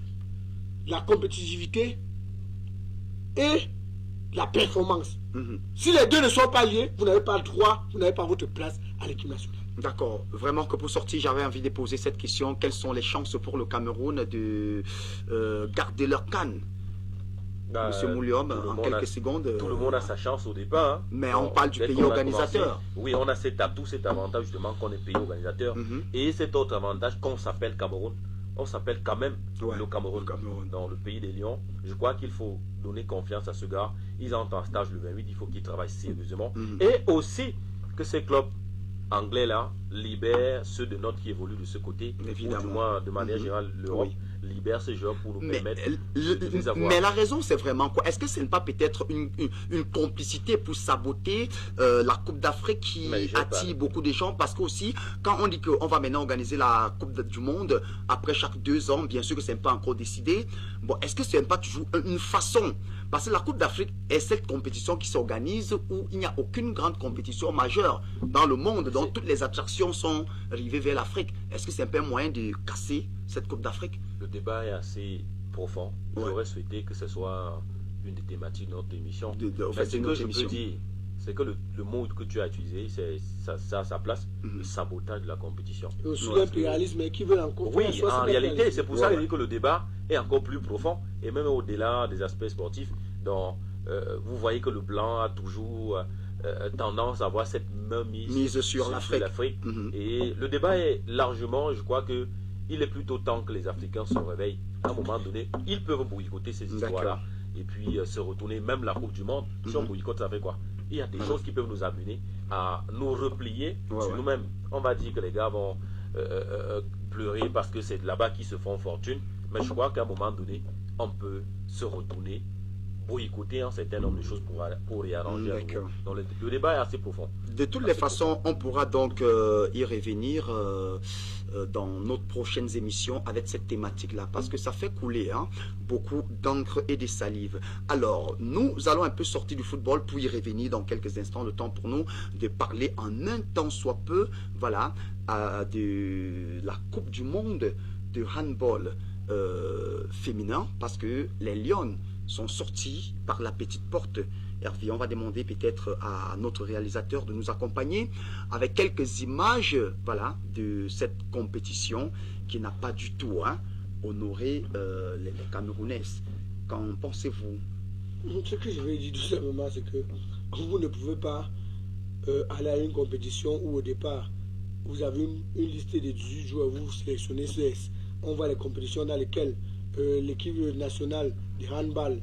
la compétitivité et la performance. Si les deux ne sont pas liés, vous n'avez pas le droit, vous n'avez pas votre place à l'équipe nationale. D'accord. Vraiment que pour sortir, j'avais envie de poser cette question. Quelles sont les chances pour le Cameroun de garder leur canne? Monsieur Mouliom, en quelques secondes. Tout le monde a sa chance au départ. Hein. Mais on parle du pays organisateur. Oui, on a cet avantage justement qu'on est pays organisateur. Et cet autre avantage qu'on s'appelle Cameroun. On s'appelle quand même le Cameroun. Dans le pays des Lions. Je crois qu'il faut donner confiance à ce gars. Ils entrent en stage le 28. Il faut qu'il travaille sérieusement. Et aussi que ces clubs anglais là libèrent ceux de notre qui évoluent de ce côté. Évidemment. Ou du moins, de manière générale, l'Europe libère ces joueurs pour nous permettre de les avoir. Mais la raison, c'est vraiment quoi? Est-ce que ce n'est pas peut-être une complicité pour saboter la Coupe d'Afrique qui attire beaucoup de gens? Parce que aussi, quand on dit qu'on va maintenant organiser la Coupe du Monde après chaque 2 ans, bien sûr que ce n'est pas encore décidé. Bon, est-ce que ce n'est pas toujours une façon? Parce que la Coupe d'Afrique est cette compétition qui s'organise où il n'y a aucune grande compétition majeure dans le monde, dont toutes les attractions sont rivées vers l'Afrique. Est-ce que c'est un peu un moyen de casser cette Coupe d'Afrique? Le débat est assez profond. J'aurais souhaité que ce soit une des thématiques de notre émission. Mais ce que je peux dire, c'est que le mot que tu as utilisé, ça a sa place, le sabotage de la compétition. Sous l'impérialisme qui veut encore. Oui, en réalité, c'est pour ça que le débat est encore plus profond. Et même au-delà des aspects sportifs, dont vous voyez que le blanc a toujours tendance à avoir cette même mise sur l'Afrique. Et le débat est largement, je crois que il est plutôt temps que les Africains se réveillent. À un moment donné, ils peuvent boycotter ces histoires-là et puis se retourner, même la Coupe du Monde. Si on boycotte, ça fait quoi? Il y a des choses qui peuvent nous amener à nous replier sur nous-mêmes. On va dire que les gars vont pleurer parce que c'est là-bas qu'ils se font fortune. Mais je crois qu'à un moment donné, on peut se retourner, boycotter un certain nombre de choses pour réarranger. Donc le débat est assez profond. De toutes les façons, on pourra donc y revenir dans notre prochaines émissions avec cette thématique-là, parce que ça fait couler beaucoup d'encre et de salive. Alors, nous allons un peu sortir du football pour y revenir dans quelques instants. Le temps pour nous de parler en un temps soit peu, voilà, de la Coupe du Monde de handball féminin, parce que les Lions sont sortis par la petite porte. Hervé, on va demander peut-être à notre réalisateur de nous accompagner avec quelques images, voilà, de cette compétition qui n'a pas du tout honoré les Camerounaises. Qu'en pensez-vous? Ce que je vais dire tout simplement, c'est que vous ne pouvez pas aller à une compétition où au départ, vous avez une liste de 18 joueurs, vous sélectionnez 16. On voit les compétitions dans lesquelles l'équipe nationale de handball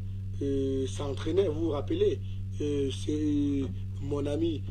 s'entraînait, vous vous rappelez, c'est mon ami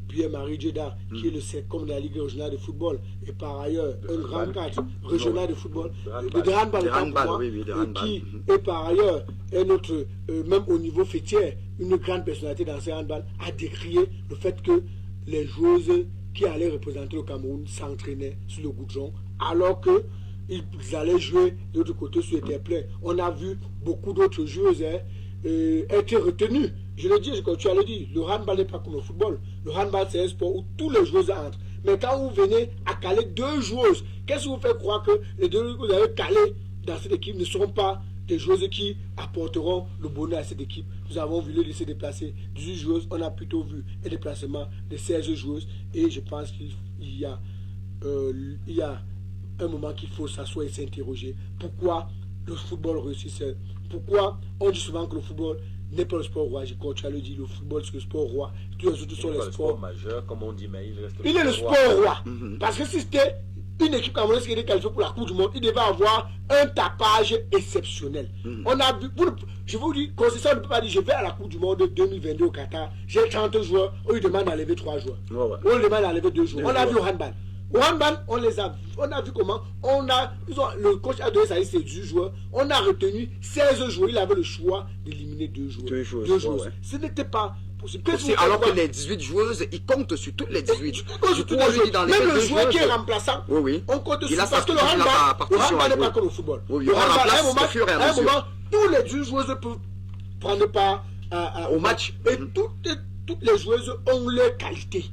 Pierre-Marie Djedar qui est le SECOM de la Ligue régionale de football et par ailleurs un grand cadre régional de football de handball, qui est par ailleurs un autre, même au niveau fêtière, une grande personnalité dans ce handball, a décrié le fait que les joueuses qui allaient représenter le Cameroun s'entraînaient sur le goudron, alors que ils allaient jouer de l'autre côté sur les terres pleines. On a vu beaucoup d'autres joueuses être retenues. Je le dis, comme tu as le dit, le handball n'est pas comme le football. Le handball, c'est un sport où tous les joueurs entrent. Mais quand vous venez à caler 2 joueuses, qu'est-ce qui vous fait croire que les 2 que vous avez calées dans cette équipe ne seront pas des joueuses qui apporteront le bonheur à cette équipe? Nous avons vu les laisser déplacer 18 joueuses, on a plutôt vu un déplacement de 16 joueuses. Et je pense qu'il y a un moment qu'il faut s'asseoir et s'interroger. Pourquoi le football réussit seul? Pourquoi on dit souvent que le football n'est pas le sport roi? Je continue à le dire, le football c'est le sport roi. Tous les autres sont les sports majeurs, comme on dit, mais il est le sport roi. Parce que si c'était une équipe camerounaise qui était qualifiée pour la Coupe du Monde, il devait avoir un tapage exceptionnel. On a vu, je vous dis, Concession ne peut pas dire je vais à la Coupe du Monde 2022 au Qatar, j'ai 30 joueurs, on lui demande d'enlever 3 joueurs. On lui demande d'enlever 2 joueurs. On a vu au handball. Au handball, on a vu comment le coach a donné sa liste de 18 joueurs. On a retenu 16 joueurs. Il avait le choix d'éliminer 2 joueurs. 2 joueurs. Ouais. Ce n'était pas possible. Alors que les 18 joueuses, ils comptent sur toutes les 18. Même le joueur qui est remplaçant, on compte sur parce que le handball n'est pas comme le football. Le handball, à un moment, tous les 18 joueuses peuvent prendre part au match. Et toutes les joueuses ont leur qualité.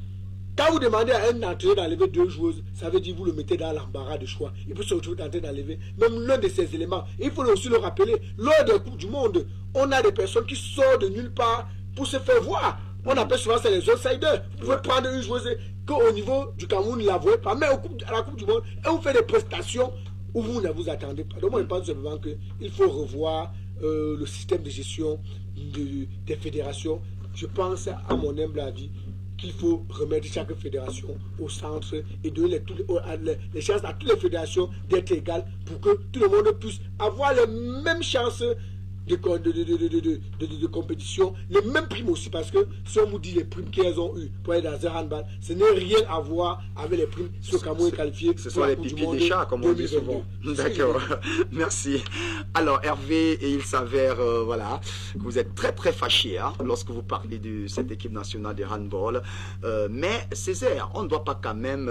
Quand vous demandez à un entraîneur d'enlever 2 joueuses, ça veut dire que vous le mettez dans l'embarras de choix. Il peut se retrouver en train d'enlever même l'un de ces éléments. Il faut aussi le rappeler. Lors des Coupes du Monde, on a des personnes qui sortent de nulle part pour se faire voir. On appelle souvent ça les outsiders. Vous pouvez prendre une joueuse qu'au niveau du Cameroun, ne la voyez pas. Mais à la Coupe du Monde, et vous faites des prestations où vous ne vous attendez pas. Donc moi, je pense simplement qu'il faut revoir le système de gestion des fédérations. Je pense, à mon humble avis, qu'il faut remettre chaque fédération au centre et donner les chances à toutes les fédérations d'être égales pour que tout le monde puisse avoir les mêmes chances de compétition, les mêmes primes aussi, parce que si on vous dit les primes qu'elles ont eues pour aller dans un handball, ce n'est rien à voir avec les primes sur le Cameroun est qualifié. Ce sont les pipis des chats, comme on dit souvent. D'accord, merci. Alors Hervé, et il s'avère voilà, que vous êtes très très fâché lorsque vous parlez de cette équipe nationale de handball. Mais Césaire, on ne doit pas quand même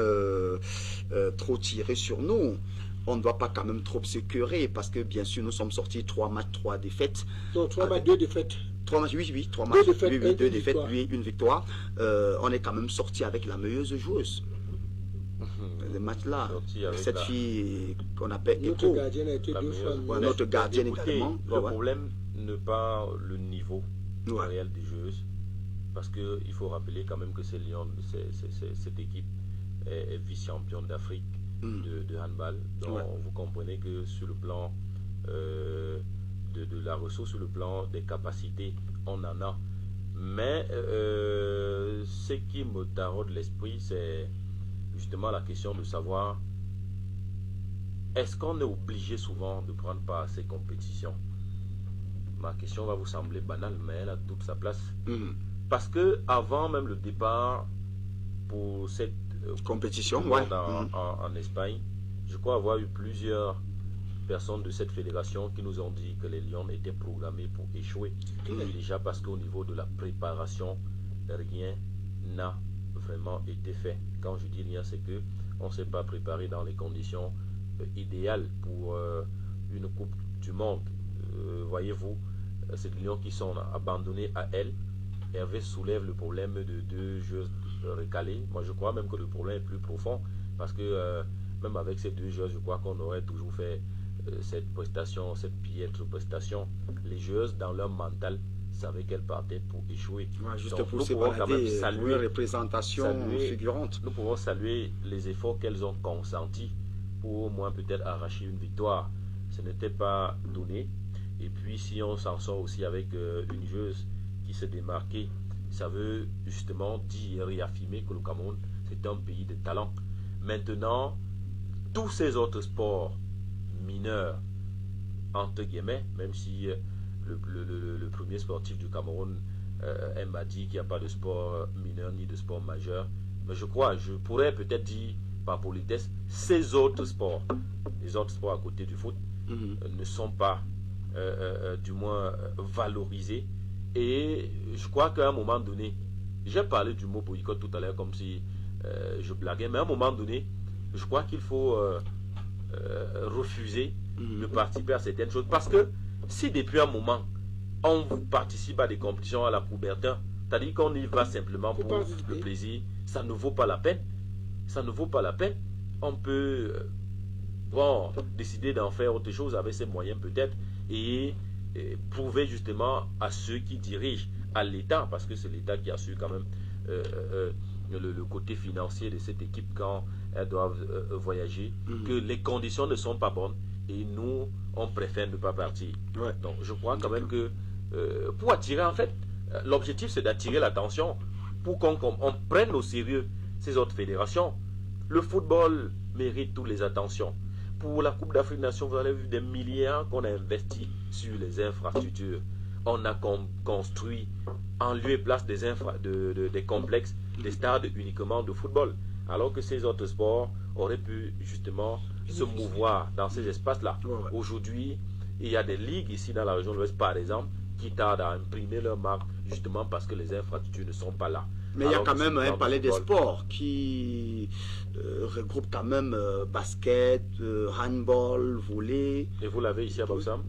trop tirer sur nous. On ne doit pas quand même trop se curer parce que bien sûr nous sommes sortis 3 matchs, 3 défaites. Non, 3 matchs, 2 défaites. 3 matchs, oui, 3 matchs, 2 défaites, lui, une victoire. On est quand même sorti avec la meilleure joueuse. Le match là, cette fille qu'on appelle notre gardienne a été 2 fois. Notre gardienne également. Le problème n'est pas le niveau réel des joueuses, parce qu'il faut rappeler quand même que cette équipe est vice-championne d'Afrique de handball. Donc vous comprenez que sur le plan de la ressource, sur le plan des capacités, on en a. Mais ce qui me taraude l'esprit, c'est justement la question de savoir est-ce qu'on est obligé souvent de prendre part à ces compétitions? Ma question va vous sembler banale, mais elle a toute sa place. Parce que avant même le départ pour cette compétition en Espagne, je crois avoir eu plusieurs personnes de cette fédération qui nous ont dit que les Lions étaient programmés pour échouer. Déjà parce qu'au niveau de la préparation, rien n'a vraiment été fait. Quand je dis rien, c'est que on ne s'est pas préparé dans les conditions idéales pour une Coupe du Monde. Voyez-vous, ces Lions qui sont abandonnés à elles. Hervé soulève le problème de 2 joueurs recalés. Moi, je crois même que le problème est plus profond, parce que même avec ces 2 joueurs, je crois qu'on aurait toujours fait cette prestation, cette piètre prestation. Les joueuses, dans leur mental, savaient qu'elles partaient pour échouer. Juste donc, pour nous pouvons quand même saluer représentation figurante. Nous pouvons saluer les efforts qu'elles ont consentis pour au moins peut-être arracher une victoire. Ce n'était pas donné. Et puis, si on s'en sort aussi avec une joueuse qui s'est démarquée, ça veut justement dire et réaffirmer que le Cameroun, c'est un pays de talent. Maintenant, tous ces autres sports mineurs, entre guillemets, même si le premier sportif du Cameroun m'a dit qu'il n'y a pas de sport mineur ni de sport majeur, mais je pourrais peut-être dire par politesse, ces autres sports, les autres sports à côté du foot, ne sont pas du moins valorisés. Et je crois qu'à un moment donné, j'ai parlé du mot boycott tout à l'heure comme si je blaguais, mais à un moment donné, je crois qu'il faut refuser de participer à certaines choses. Parce que si depuis un moment, on participe à des compétitions à la Coubertin, c'est-à-dire qu'on y va simplement pour le plaisir, ça ne vaut pas la peine. Ça ne vaut pas la peine. On peut décider d'en faire autre chose avec ses moyens peut-être et prouver justement à ceux qui dirigent, à l'État, parce que c'est l'État qui assure quand même le côté financier de cette équipe quand elles doivent voyager, que les conditions ne sont pas bonnes et nous, on préfère ne pas partir. Ouais. Donc je crois quand même que pour attirer, en fait, l'objectif c'est d'attirer l'attention pour qu'on prenne au sérieux ces autres fédérations. Le football mérite toutes les attentions. Pour la Coupe d'Afrique des Nations, vous avez vu des milliards qu'on a investis sur les infrastructures. On a construit en lieu et place des complexes, des stades uniquement de football. Alors que ces autres sports auraient pu justement se mouvoir dans ces espaces-là. Ouais. Aujourd'hui, il y a des ligues ici dans la région de l'Ouest, par exemple, qui tardent à imprimer leur marque justement parce que les infrastructures ne sont pas là. Mais il y a quand même un palais des sports qui regroupe quand même basket, handball, volley. Et vous l'avez ici à Bafoussam?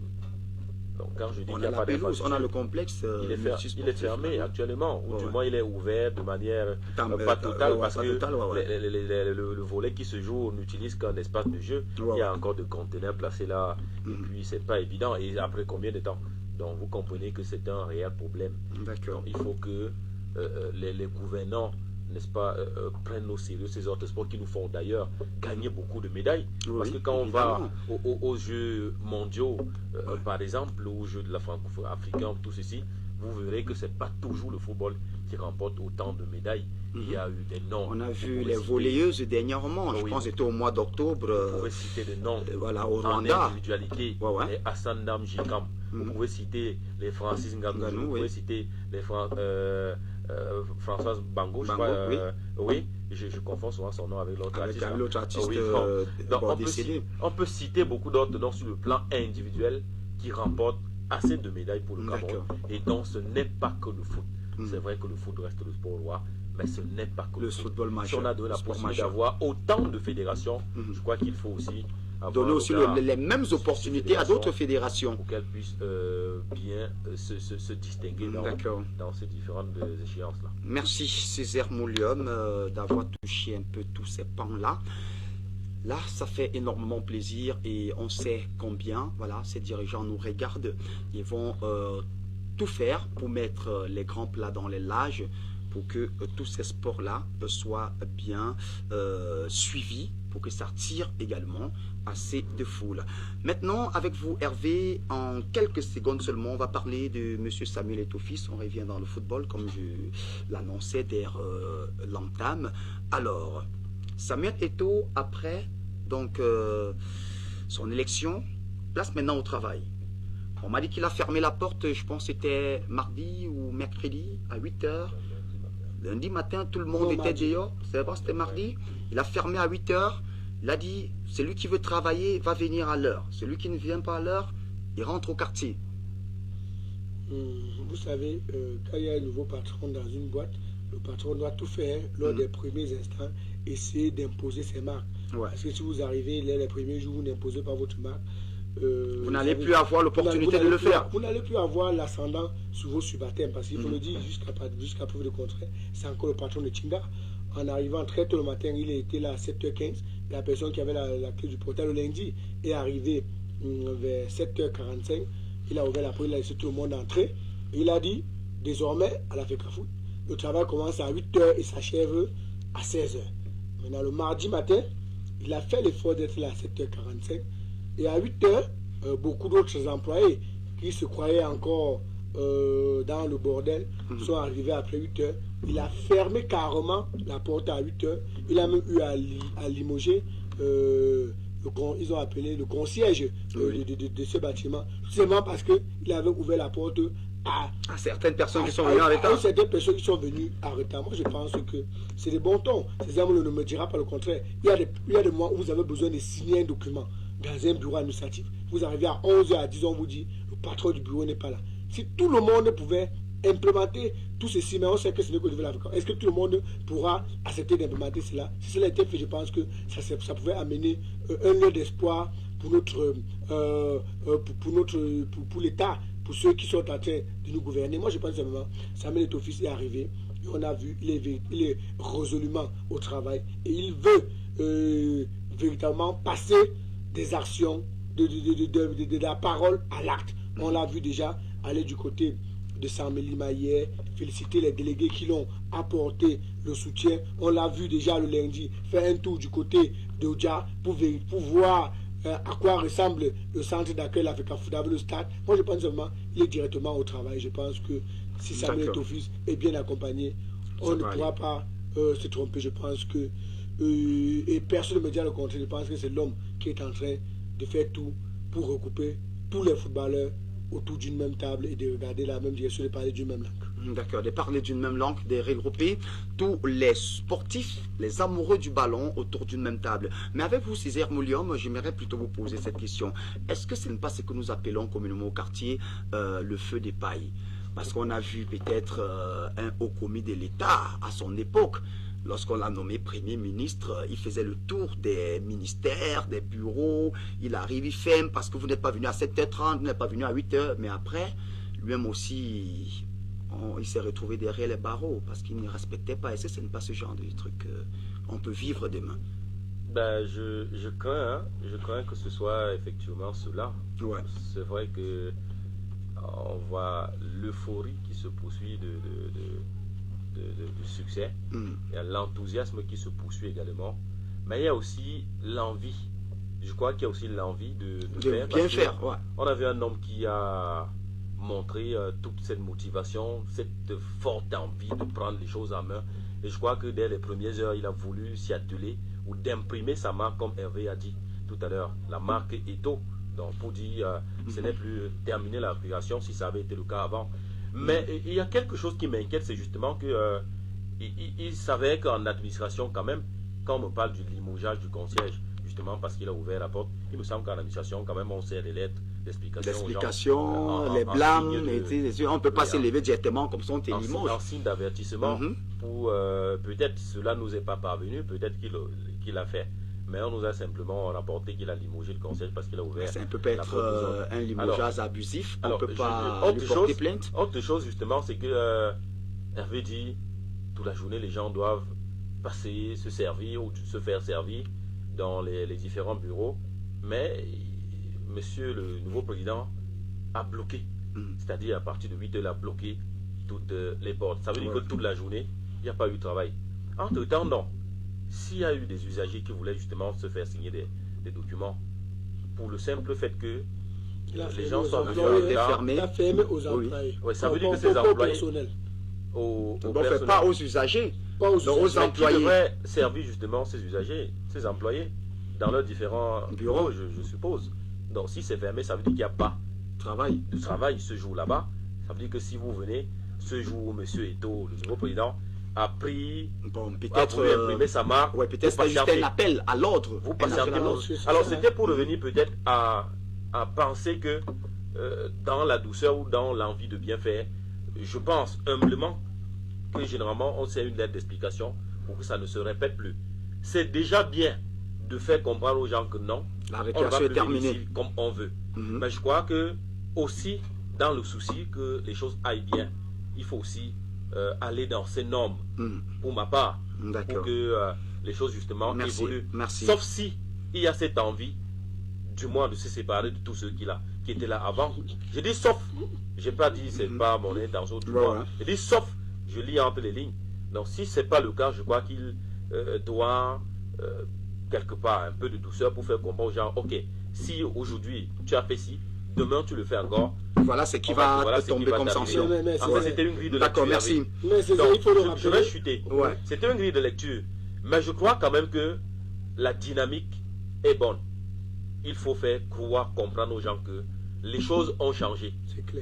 Donc quand je dis qu'il n'y a pas d'infrastructure, on a le complexe. Il est fermé actuellement, ou du moins il est ouvert de manière pas totale, parce que le volet qui se joue, on n'utilise qu'un espace de jeu. Il y a encore de conteneurs placés là, et puis c'est pas évident. Et après combien de temps? Donc vous comprenez que c'est un réel problème. D'accord. Il faut que les gouvernants, n'est-ce pas, prennent au sérieux ces autres sports qui nous font d'ailleurs gagner beaucoup de médailles. Parce que quand on va aux Jeux mondiaux, par exemple, aux Jeux de la francophonie africaine, tout ceci, vous verrez que ce n'est pas toujours le football qui remporte autant de médailles. Il y a eu des noms. On a vu les volleyeuses dernièrement, je pense que c'était au mois d'octobre. Vous pouvez citer des noms au Rwanda. En individualité, les Hassan Dam Jikam. Vous pouvez citer les Francis Ngannou, vous pouvez citer les Françoise Bango, je crois. Oui, je confonds souvent son nom avec l'autre artiste. Donc, on peut citer beaucoup d'autres noms sur le plan individuel qui remportent assez de médailles pour le Cameroun. Et donc ce n'est pas que le foot. C'est vrai que le foot reste le sport roi, mais ce n'est pas que le football majeur. Si on a donné la possibilité d'avoir autant de fédérations, je crois qu'il faut aussi donner aussi les mêmes opportunités à d'autres fédérations pour qu'elles puissent bien se distinguer dans ces différentes échéances-là. Merci Césaire Moulium d'avoir touché un peu tous ces pans-là. Là, ça fait énormément plaisir et on sait combien ces dirigeants nous regardent. Ils vont tout faire pour mettre les grands plats dans les lages pour que tous ces sports-là soient bien suivis, pour que ça attire également assez de foule. Maintenant, avec vous, Hervé, en quelques secondes seulement, on va parler de M. Samuel Eto'o-Fils. On revient dans le football, comme je l'annonçais dès l'entame. Alors, Samuel Eto'o, après donc, son élection, place maintenant au travail. On m'a dit qu'il a fermé la porte, je pense que c'était mardi ou mercredi, à 8h. Lundi matin, tout le monde était dehors. C'était mardi. Il a fermé à 8h. Il a dit, celui qui veut travailler va venir à l'heure. Celui qui ne vient pas à l'heure, il rentre au quartier. Vous savez, quand il y a un nouveau patron dans une boîte, le patron doit tout faire lors des premiers instants, essayer d'imposer ses marques. Parce que si vous arrivez les premiers jours, vous n'imposez pas votre marque, vous n'allez plus avoir l'opportunité de le faire. Vous n'allez plus avoir l'ascendant sur vos subalternes, parce qu'il faut le dire, jusqu'à preuve de contraire, c'est encore le patron de Chinga. En arrivant très tôt le matin, il était là à 7h15. La personne qui avait la clé du portail le lundi est arrivée vers 7h45. Il a ouvert la porte, il a laissé tout le monde entrer. Et il a dit, désormais, à la FECAFOOT, le travail commence à 8h et s'achève à 16h. Maintenant, le mardi matin, il a fait l'effort d'être là à 7h45. Et à 8h, beaucoup d'autres employés qui se croyaient encore dans le bordel sont arrivés après 8h. Il a fermé carrément la porte à 8h. Il a même eu à limoger ils ont appelé le concierge de ce bâtiment. Seulement parce qu'il avait ouvert la porte à certaines personnes qui sont venues en retard. Certaines personnes qui sont venues en retard. Moi, je pense que c'est des bons tons. Ces hommes ne me dira pas le contraire. Il y a des moments où vous avez besoin de signer un document dans un bureau administratif. Vous arrivez à 11h, à 10h, on vous dit le patron du bureau n'est pas là. Si tout le monde pouvait implémenter tout ceci, mais on sait que ce n'est qu'au niveau de l'Afrique. Est-ce que tout le monde pourra accepter d'implémenter cela? Si cela était fait, je pense que ça pouvait amener un lieu d'espoir pour pour l'État, pour ceux qui sont en train de nous gouverner. Moi, je pense simplement, Samuel Eto'o est arrivé, et on a vu, il est résolument au travail, et il veut véritablement passer des actions, de la parole à l'acte. On l'a vu déjà aller du côté de Samuel Maillet, féliciter les délégués qui l'ont apporté le soutien. On l'a vu déjà le lundi faire un tour du côté de Oudja pour voir à quoi ressemble le centre d'accueil Africa Football, le stade. Moi, je pense seulement qu'il est directement au travail. Je pense que si Samuel Eto'o est bien accompagné, on ne pourra pas se tromper. Je pense que, et personne ne me dit le contraire, je pense que c'est l'homme qui est en train de faire tout pour regrouper tous les footballeurs autour d'une même table et de regarder la même direction, de parler d'une même langue. D'accord, de parler d'une même langue, de regrouper tous les sportifs, les amoureux du ballon autour d'une même table. Mais avec vous, Césaire Moulium, j'aimerais plutôt vous poser cette question. Est-ce que ce n'est pas ce que nous appelons communément au quartier le feu des pailles? Parce qu'on a vu peut-être un haut commis de l'État à son époque. Lorsqu'on l'a nommé Premier ministre, il faisait le tour des ministères, des bureaux. Il arrive, il ferme parce que vous n'êtes pas venu à 7h30, vous n'êtes pas venu à 8h. Mais après, lui-même aussi, il s'est retrouvé derrière les barreaux parce qu'il ne respectait pas. Est-ce que ce n'est pas ce genre de truc qu'on peut vivre demain? Ben, je crains que ce soit effectivement cela. Ouais. C'est vrai que on voit l'euphorie qui se poursuit du succès. Il y a l'enthousiasme qui se poursuit également, mais il y a aussi l'envie. Je crois qu'il y a aussi l'envie de faire. Bien faire, ouais. On a vu un homme qui a montré toute cette motivation, cette forte envie de prendre les choses en main. Et je crois que dès les premières heures, il a voulu s'y atteler ou d'imprimer sa marque, comme Hervé a dit tout à l'heure, la marque Eto'o. Donc pour dire, ce n'est plus terminé la création si ça avait été le cas avant. Mais il y a quelque chose qui m'inquiète, c'est justement que il savait qu'en administration quand même, quand on me parle du limogeage du concierge, justement parce qu'il a ouvert la porte, il me semble qu'en administration quand même on sert les lettres d'explication, les blâmes, on ne peut pas s'élever directement comme ça on te limoge. En signe d'avertissement, pour peut-être cela ne nous est pas parvenu, peut-être qu'il a fait. Mais on nous a simplement rapporté qu'il a limogé le concierge parce qu'il a ouvert. Ça peut être un limogeage abusif. On ne peut pas lui porter plainte. Autre chose, justement, c'est que Hervé dit toute la journée, les gens doivent passer, se servir ou se faire servir dans les différents bureaux. Mais monsieur le nouveau président a bloqué. C'est-à-dire, à partir de 8h, il a bloqué toutes les portes. Ça veut dire que toute la journée, il n'y a pas eu de travail. Entre-temps, non. S'il y a eu des usagers qui voulaient justement se faire signer des documents, pour le simple fait que les gens sont venus il a fermé aux employés. Oui, ça veut dire que ces employés on ne fait pas aux usagers, aux employés. Qui devraient servir justement ces usagers, ces employés, dans leurs différents bureaux, je suppose. Donc si c'est fermé, ça veut dire qu'il n'y a pas de travail ce jour là-bas. Ça veut dire que si vous venez, ce jour où M. Eto'o, le nouveau président, a pris, peut-être imprimer sa marque. Ouais, peut-être c'était juste un appel à l'ordre. Vous passez alors c'était pour revenir peut-être à penser que dans la douceur ou dans l'envie de bien faire, je pense humblement que généralement on sait une lettre d'explication pour que ça ne se répète plus. C'est déjà bien de faire comprendre aux gens que non, la récréation est terminée comme on veut. Mais je crois que aussi dans le souci que les choses aillent bien, il faut aussi aller dans ces normes, pour ma part, pour que les choses justement évoluent. Sauf si il y a cette envie, du moins de se séparer de tous ceux qui étaient là avant. Je dis sauf, je n'ai pas dit c'est pas mon intention, je dis sauf, je lis entre les lignes. Donc si ce n'est pas le cas, je crois qu'il doit quelque part un peu de douceur pour faire comprendre aux gens, ok, si aujourd'hui tu as fait ci, demain tu le fais encore. Voilà ce qui va tomber comme sanction. C'était une grille de lecture. D'accord, merci. Donc, je vais chuter. C'était une grille de lecture. Mais je crois quand même que la dynamique est bonne. Il faut faire croire, comprendre aux gens que les choses ont changé.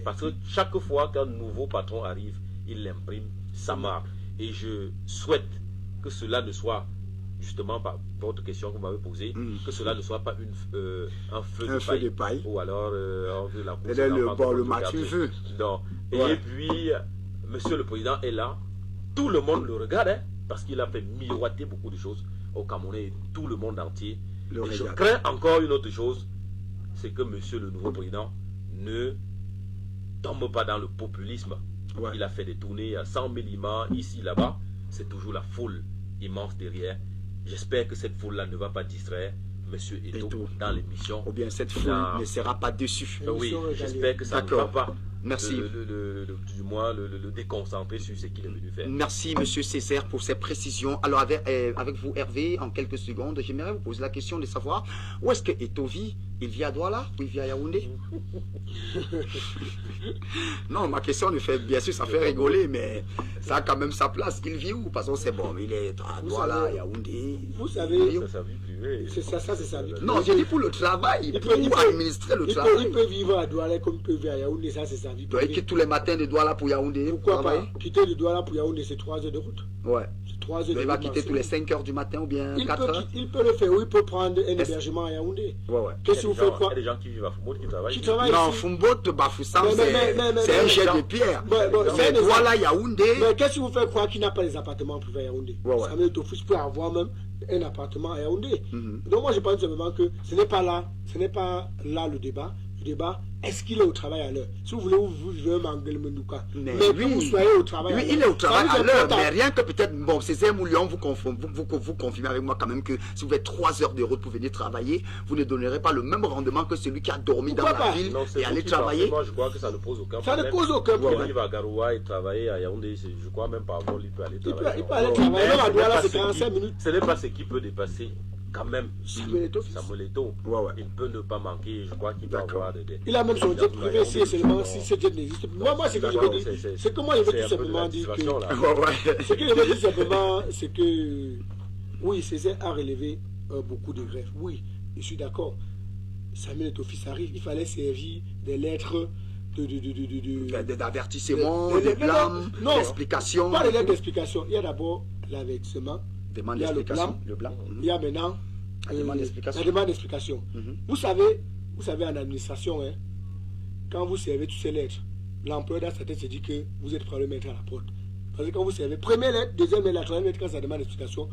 Parce que chaque fois qu'un nouveau patron arrive, il imprime sa marque. Et je souhaite que cela ne soit, justement, par votre question que vous m'avez posée, que cela ne soit pas un feu de paille. Ou alors on veut la course. Le match feu. Et puis, Monsieur le Président est là, tout le monde le regarde, hein, parce qu'il a fait miroiter beaucoup de choses au Camerounais et tout le monde entier. Et je crains encore une autre chose, c'est que Monsieur le nouveau Président ne tombe pas dans le populisme. Ouais. Il a fait des tournées à 100 000 imams, ici, là-bas. C'est toujours la foule immense derrière. J'espère que cette foule-là ne va pas distraire Monsieur Eto'o dans l'émission. Ou bien cette foule ne sera pas déçue. Oui, j'espère que ça ne va pas. Merci. Du moins, le déconcentrer sur ce qu'il est venu faire. Merci, Monsieur Césaire, pour ces précisions. Alors, avec vous, Hervé, en quelques secondes, j'aimerais vous poser la question de savoir où est-ce que Eto'o vit? Il vit à Douala ou il vit à Yaoundé? Non, ma question me fait, bien sûr, ça fait rigoler, mais ça a quand même sa place. Il vit où? Parce que c'est bon, il est à Douala, à Yaoundé. Vous savez, c'est sa vie privée. C'est ça, c'est sa vie privée. Non, j'ai dit pour le travail, il peut administrer le travail. Il peut vivre à Douala comme il peut vivre à Yaoundé, ça c'est sa vie privée. Il quitte tous les matins de Douala pour Yaoundé. Pourquoi pas? Quitter de Douala pour Yaoundé, c'est 3 heures de route. Ouais. C'est 3 heures de route. Il va quitter tous les 5 heures du matin ou bien 4 heures? Il peut le faire, oui, il peut prendre un hébergement à Yaoundé. Ouais. Qu'est-ce que vous faites quoi? Il y a des gens qui vivent à Fumbout qui travaillent. Non, Fumbout, Bafoussam, c'est un jet de pierre. Mais Douala, Yaoundé. Mais qu'est-ce que vous faites croire qu'il n'a pas des appartements privés à Yaoundé? Ça met au fils peut avoir même un appartement à Yaoundé. Donc moi je pense simplement que ce n'est pas là le débat. Le débat, est-ce qu'il est au travail à l'heure? Si vous voulez, vous vivez un Mangel Mendouka. Mais que vous soyez au travail à l'heure. Oui, il est au travail à l'heure, mais rien que peut-être, bon, c'est un mouillon, vous confirmez avec moi quand même que si vous faites 3 heures de route pour venir travailler, vous ne donnerez pas le même rendement que celui qui a dormi dans la ville et aller travailler. Moi, je crois que ça ne pose aucun problème. Ça ne pose aucun problème. Il va à Garoua et travailler à Yaoundé, je crois même pas avant, il peut aller travailler. Il peut aller travailler, même à Douala, c'est 45 minutes. Ce n'est pas ce qui peut dépasser. Quand même, Samuel Eto'o, il peut ne pas manquer, je crois qu'il va avoir des... Il a même son jet privé, si seulement si ce jet n'existe plus. Moi, c'est que je veux dire, c'est que moi, je veux tout simplement dire que... Ce que je veux dire simplement, c'est que... Oui, Césaire a relevé beaucoup de greffes. Oui, je suis d'accord. Samuel Eto'o arrive, il fallait servir des lettres d'avertissement, de blâme, d'explication. Pas des lettres d'explication. Il y a d'abord l'avertissement. Demande d'explication. Le blanc. Il y a maintenant la demande d'explication. La demande d'explication. Vous savez en administration, hein, quand vous servez toutes ces lettres, l'employeur dans sa tête se dit que vous êtes prêt à le mettre à la porte. Parce que quand vous servez première lettre, deuxième lettre, la troisième lettre, quand ça demande d'explication,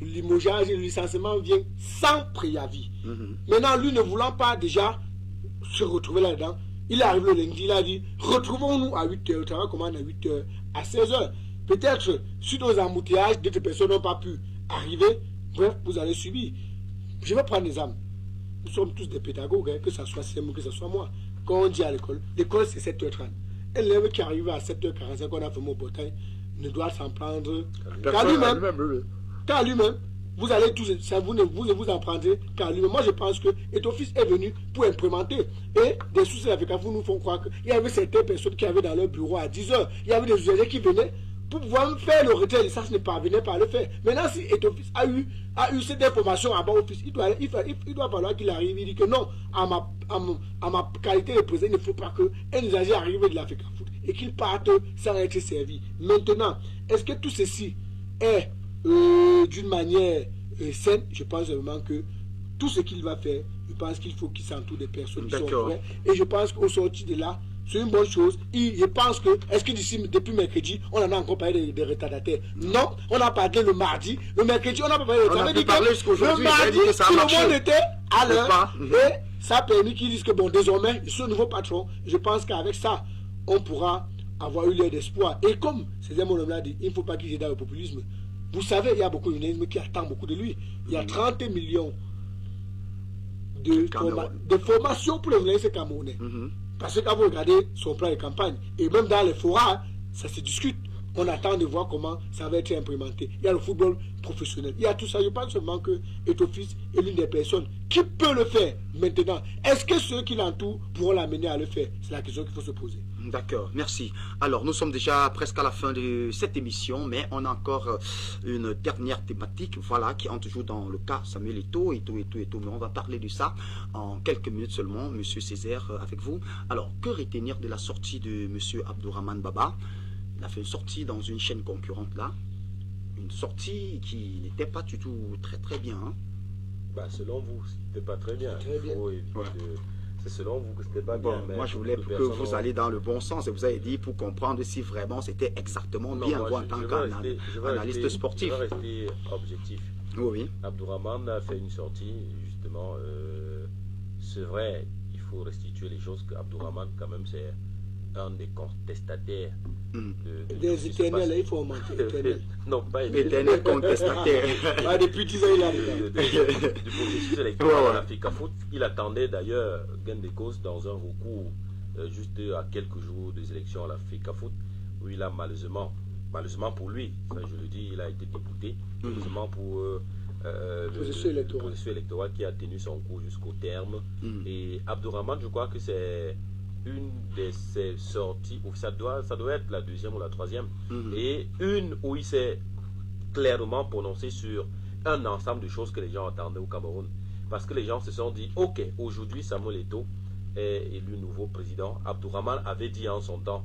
limogeage et le licenciement vient sans préavis. Maintenant, lui ne voulant pas déjà se retrouver là-dedans, il arrive le lundi, il a dit retrouvons-nous à 8h, le travail commence à 8h, à 16h. Peut-être, suite aux embouteillages, d'autres personnes n'ont pas pu arriver. Bref, vous allez subir. Je vais prendre des exemples. Nous sommes tous des pédagogues, hein, que ce soit Simon, que ce soit moi. Quand on dit à l'école c'est 7h30. Un élève qui arrive à 7h45, on a fait mon portail, ne doit s'en prendre qu'à lui-même. Vous allez tous, vous ne vous en prendrez qu'à lui-même. Moi, je pense que Eto'o-Fils est venu pour implémenter. Et des soucis avec vous nous font croire qu'il y avait certaines personnes qui avaient dans leur bureau à 10h. Il y avait des usagers qui venaient pour pouvoir faire le retrait de licence, ne parvenait pas à le faire. Maintenant, si Eto'o-Fils a eu cette information à bas au fils, il doit falloir qu'il arrive, il dit que non, à ma qualité de président, il ne faut pas qu'un usager arrive de la FECAFOOT et qu'il parte sans être servi. Maintenant, est-ce que tout ceci est d'une manière saine? Je pense vraiment que tout ce qu'il va faire, je pense qu'il faut qu'il s'entoure des personnes qui sont vraies. Et je pense qu'au sortir de là, c'est une bonne chose. Je pense que, est-ce que depuis mercredi, on en a encore parlé des retardataires? Non, on a parlé le mardi. Le mercredi, on n'a pas parlé de retardataires. Le mardi, tout le monde était à l'heure. Et ça a permis qu'ils disent que, bon, désormais, ils sont nouveaux patrons. Je pense qu'avec ça, on pourra avoir eu l'air d'espoir. Et comme Césaire Monom l'a dit, il ne faut pas qu'il y ait dans le populisme. Vous savez, il y a beaucoup de journalisme qui attend beaucoup de lui. Il y a 30 millions de formations pour les journalistes camerounais. Parce que quand vous regardez son plan de campagne, et même dans les forats, ça se discute. On attend de voir comment ça va être implémenté. Il y a le football professionnel. Il y a tout ça. Je pense seulement que Eto'o-Fils est l'une des personnes qui peut le faire maintenant. Est-ce que ceux qui l'entourent pourront l'amener à le faire? C'est la question qu'il faut se poser. D'accord, merci. Alors, nous sommes déjà presque à la fin de cette émission, mais on a encore une dernière thématique, voilà, qui entre toujours dans le cas Samuel Eto'o, mais on va parler de ça en quelques minutes seulement, Monsieur Césaire, avec vous. Alors, que retenir de la sortie de Monsieur Abdourahmane Baba? Il a fait une sortie dans une chaîne concurrente là, une sortie qui n'était pas du tout très bien. Hein. Selon vous, c'était pas très bien. Il faut éviter C'est selon vous que c'était pas Bon, bien. moi je voulais que vous alliez dans le bon sens et vous avez dit pour comprendre si vraiment c'était exactement bien en tant qu'analyste sportif. Je vais rester objectif. Oui. Abdourahmane a fait une sortie, justement. C'est vrai, il faut restituer les choses que Abdourahmane, quand même, c'est un des contestataires. Des éternels, il faut augmenter. Non, pas éternel contestataire. Depuis 10 ans, il a du processus électoral à l'Afrique Foot. Il attendait d'ailleurs gain de cause dans un recours juste à quelques jours des élections à l'Afrique Foot, où il a malheureusement pour lui, ça je le dis, il a été débouté, malheureusement pour le processus électoral qui a tenu son cours jusqu'au terme. Et Abdourahmane, je crois que c'est une de ses sorties, où ça doit être la deuxième ou la troisième, et une où il s'est clairement prononcé sur un ensemble de choses que les gens attendaient au Cameroun. Parce que les gens se sont dit, ok, aujourd'hui Samuel Eto'o est élu nouveau président. Abdourahmane avait dit en son temps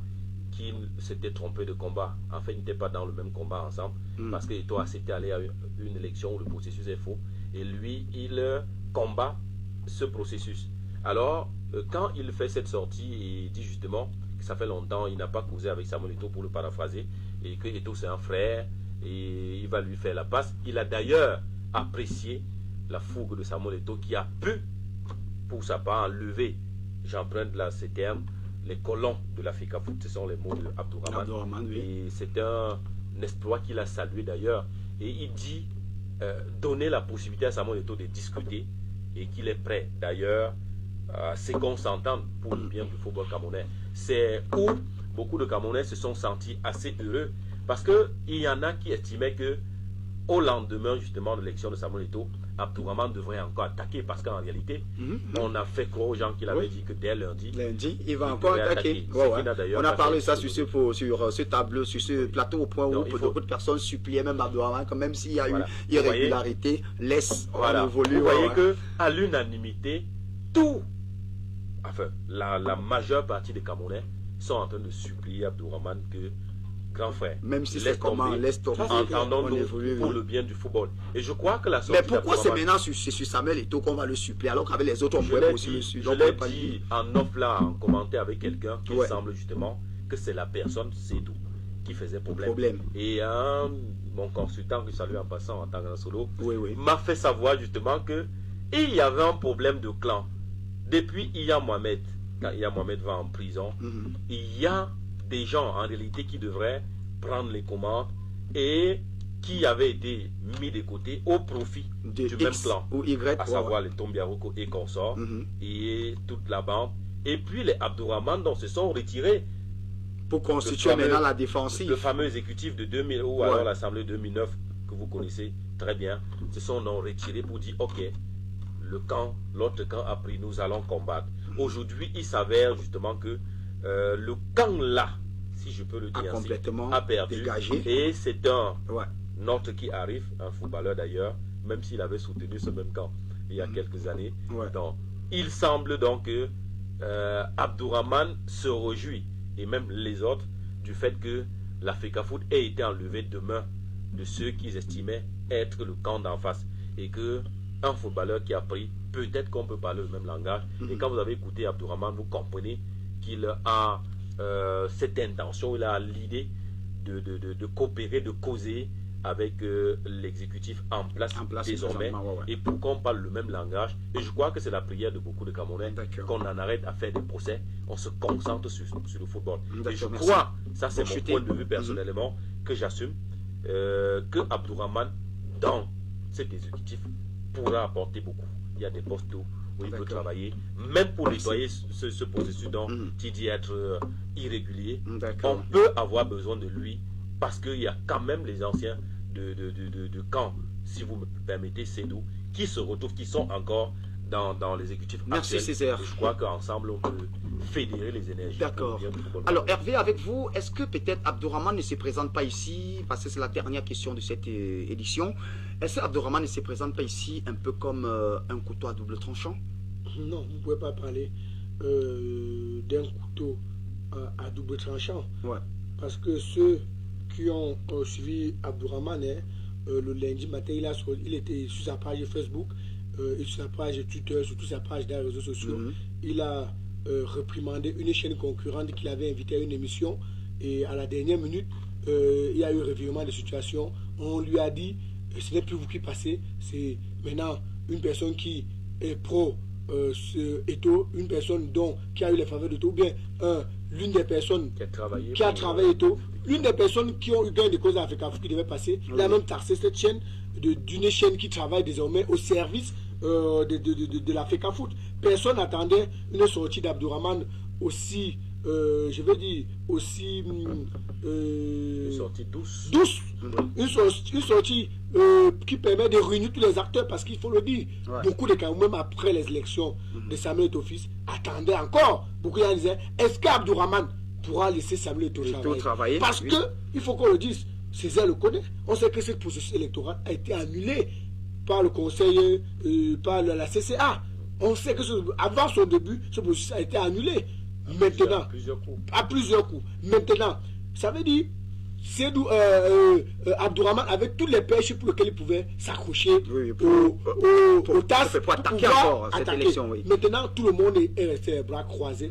qu'il s'était trompé de combat. En fait, ils n'étaient pas dans le même combat ensemble, parce que Eto'o acceptait d'aller à une élection où le processus est faux, et lui, il combat ce processus. Alors, quand il fait cette sortie et dit justement que ça fait longtemps, il n'a pas causé avec Samuel Eto'o, pour le paraphraser, et que Eto'o c'est un frère, et il va lui faire la passe. Il a d'ailleurs apprécié la fougue de Samuel Eto'o qui a pu, pour sa part, enlever, j'emprunte là ces termes, les colons de l'Afrique Foot, ce sont les mots de Abdourahmane. Oui. Et c'est un exploit qu'il a salué d'ailleurs. Et il dit donner la possibilité à Samuel Eto'o de discuter, et qu'il est prêt d'ailleurs à ce qu'on s'entende pour le bien du football camerounais. C'est où beaucoup de Camerounais se sont sentis assez heureux, parce qu'il y en a qui estimaient que au lendemain justement de l'élection de Samuel Eto'o, Abdourahmane devrait encore attaquer, parce qu'en réalité, on a fait croire aux gens qu'il avait dit que dès lundi, il va encore attaquer. On a parlé de ça sur ce tableau, sur ce plateau, au point où beaucoup de personnes suppliaient même Abdourahmane, même s'il y a eu irrégularité, laisse évoluer. Vous voyez qu'à l'unanimité, la majeure partie des Camerounais sont en train de supplier Abdourahmane que, grand frère, même si c'est comment, laisse tomber, entendons-nous pour le bien du football. Et je crois que la sortie. Mais pourquoi c'est maintenant sur Samuel Eto'o qu'on va le supplier, alors qu'avec les autres on pourrait aussi le supplier? Je l'ai dit en off là, en commentaire avec quelqu'un qui semble justement que c'est la personne Sédou qui faisait problème. Et mon consultant, que je salue en passant en tant que solo, m'a fait savoir justement que il y avait un problème de clan. Depuis Iya Mohamed, quand Iya Mohamed va en prison, il y a des gens en réalité qui devraient prendre les commandes et qui avaient été mis de côté au profit du même clan, ou Y, à savoir les Tombiaroko et consorts, et toute la bande. Et puis les Abdourahmane dont se sont retirés pour constituer maintenant la défensive. Le fameux exécutif de 2000 ou alors l'Assemblée 2009 que vous connaissez très bien, se sont retirés pour dire ok, l'autre camp a pris, nous allons combattre. Aujourd'hui, il s'avère justement que le camp là, si je peux le dire ainsi, a perdu. Dégagé. Et c'est un autre qui arrive, un footballeur d'ailleurs, même s'il avait soutenu ce même camp il y a quelques années. Donc, il semble donc que Abdourahmane se réjouit, et même les autres, du fait que l'Africa Foot ait été enlevé de main de ceux qu'ils estimaient être le camp d'en face. Et que un footballeur qui a pris, peut-être qu'on peut parler le même langage. Et quand vous avez écouté Abdourahmane, vous comprenez qu'il a cette intention, il a l'idée de coopérer, de causer avec l'exécutif en place désormais, et pour qu'on parle le même langage. Et je crois que c'est la prière de beaucoup de Camerounais, qu'on en arrête à faire des procès, on se concentre sur le football. Et je crois, ça c'est mon point de vue personnellement, que j'assume, que Abdourahmane, dans cet exécutif, pourra apporter beaucoup. Il y a des postes où il peut travailler, même pour nettoyer ce processus dont il dit être irrégulier. On peut avoir besoin de lui, parce qu'il y a quand même les anciens de camp, si vous me permettez, Sédou, qui se retrouvent, qui sont encore dans l'exécutif actuel. Merci Césaire. Je crois qu'ensemble on peut fédérer les énergies. D'accord. Alors Hervé, avec vous, est-ce que peut-être Abdourahmane ne se présente pas ici, parce que c'est la dernière question de cette édition, est-ce que Abdourahmane ne se présente pas ici un peu comme un couteau à double tranchant? Non, vous ne pouvez pas parler d'un couteau à double tranchant. Parce que ceux qui ont suivi Abdourahmane, le lundi matin, il était sur sa page Facebook, et sur sa page Twitter, surtout sa page des réseaux sociaux, il a reprimandé une chaîne concurrente qu'il avait invitée à une émission. Et à la dernière minute, il y a eu revirement de situation. On lui a dit, ce n'est plus vous qui passez, c'est maintenant une personne qui est pro Eto'o, une personne qui a eu les faveurs d'Eto'o, ou bien l'une des personnes qui a travaillé Eto'o, l'une des personnes qui ont eu gain de cause à Africa Foot qui devait passer. Il a même taxé cette chaîne d'une chaîne qui travaille désormais au service de l'Africa Foot. Personne n'attendait une sortie d'Abdourahmane aussi, je veux dire, aussi... une sortie douce. Une sortie qui permet de réunir tous les acteurs, parce qu'il faut le dire, beaucoup de cas, même après les élections de Samuel Eto'o fils, attendaient encore. Beaucoup de gens disaient, est-ce qu'Abdourahmane pourra laisser Samuel Eto'o travailler? Parce que, il faut qu'on le dise, Césaire le connaît, on sait que ce processus électoral a été annulé par le conseil, par la CCA. On sait que avant son début, ce processus a été annulé. Maintenant, à plusieurs coups. Maintenant, ça veut dire Seydou Abdourahmane avec tous les péchés pour lesquels il pouvait s'accrocher au TAS pour attaquer encore cette élection. Maintenant, tout le monde est resté les bras croisés.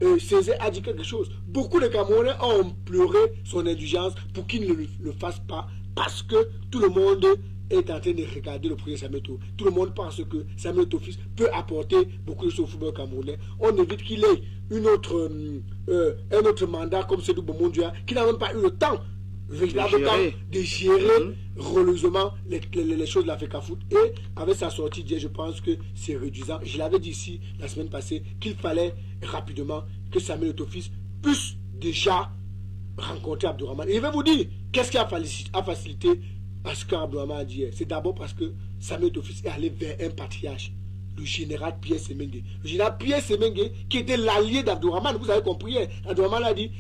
Et Césaire a dit quelque chose. Beaucoup de Camerounais ont pleuré son indulgence pour qu'il ne le fasse pas, parce que tout le monde est en train de regarder le projet Samuel Eto'o. Tout le monde pense que Samuel Eto'o fils peut apporter beaucoup de choses au football camerounais. On évite qu'il ait un autre mandat comme Seydou Bomondia, qui n'a même pas eu le temps de gérer religieusement les choses de l'Africa Foot. Et avec sa sortie, je pense que c'est réduisant. Je l'avais dit ici la semaine passée qu'il fallait rapidement que Samuel Eto'o fils puisse déjà rencontrer Abdourahmane. Et je vais vous dire, qu'est-ce qui a facilité à ce qu'Abdourahmane a dit? C'est d'abord parce que Samuel Eto'o fils est allé vers un patriarche, le général Pierre Semengue. Le général Pierre Semengue, qui était l'allié d'Abdourahmane, vous avez compris, Abdourahmane a dit,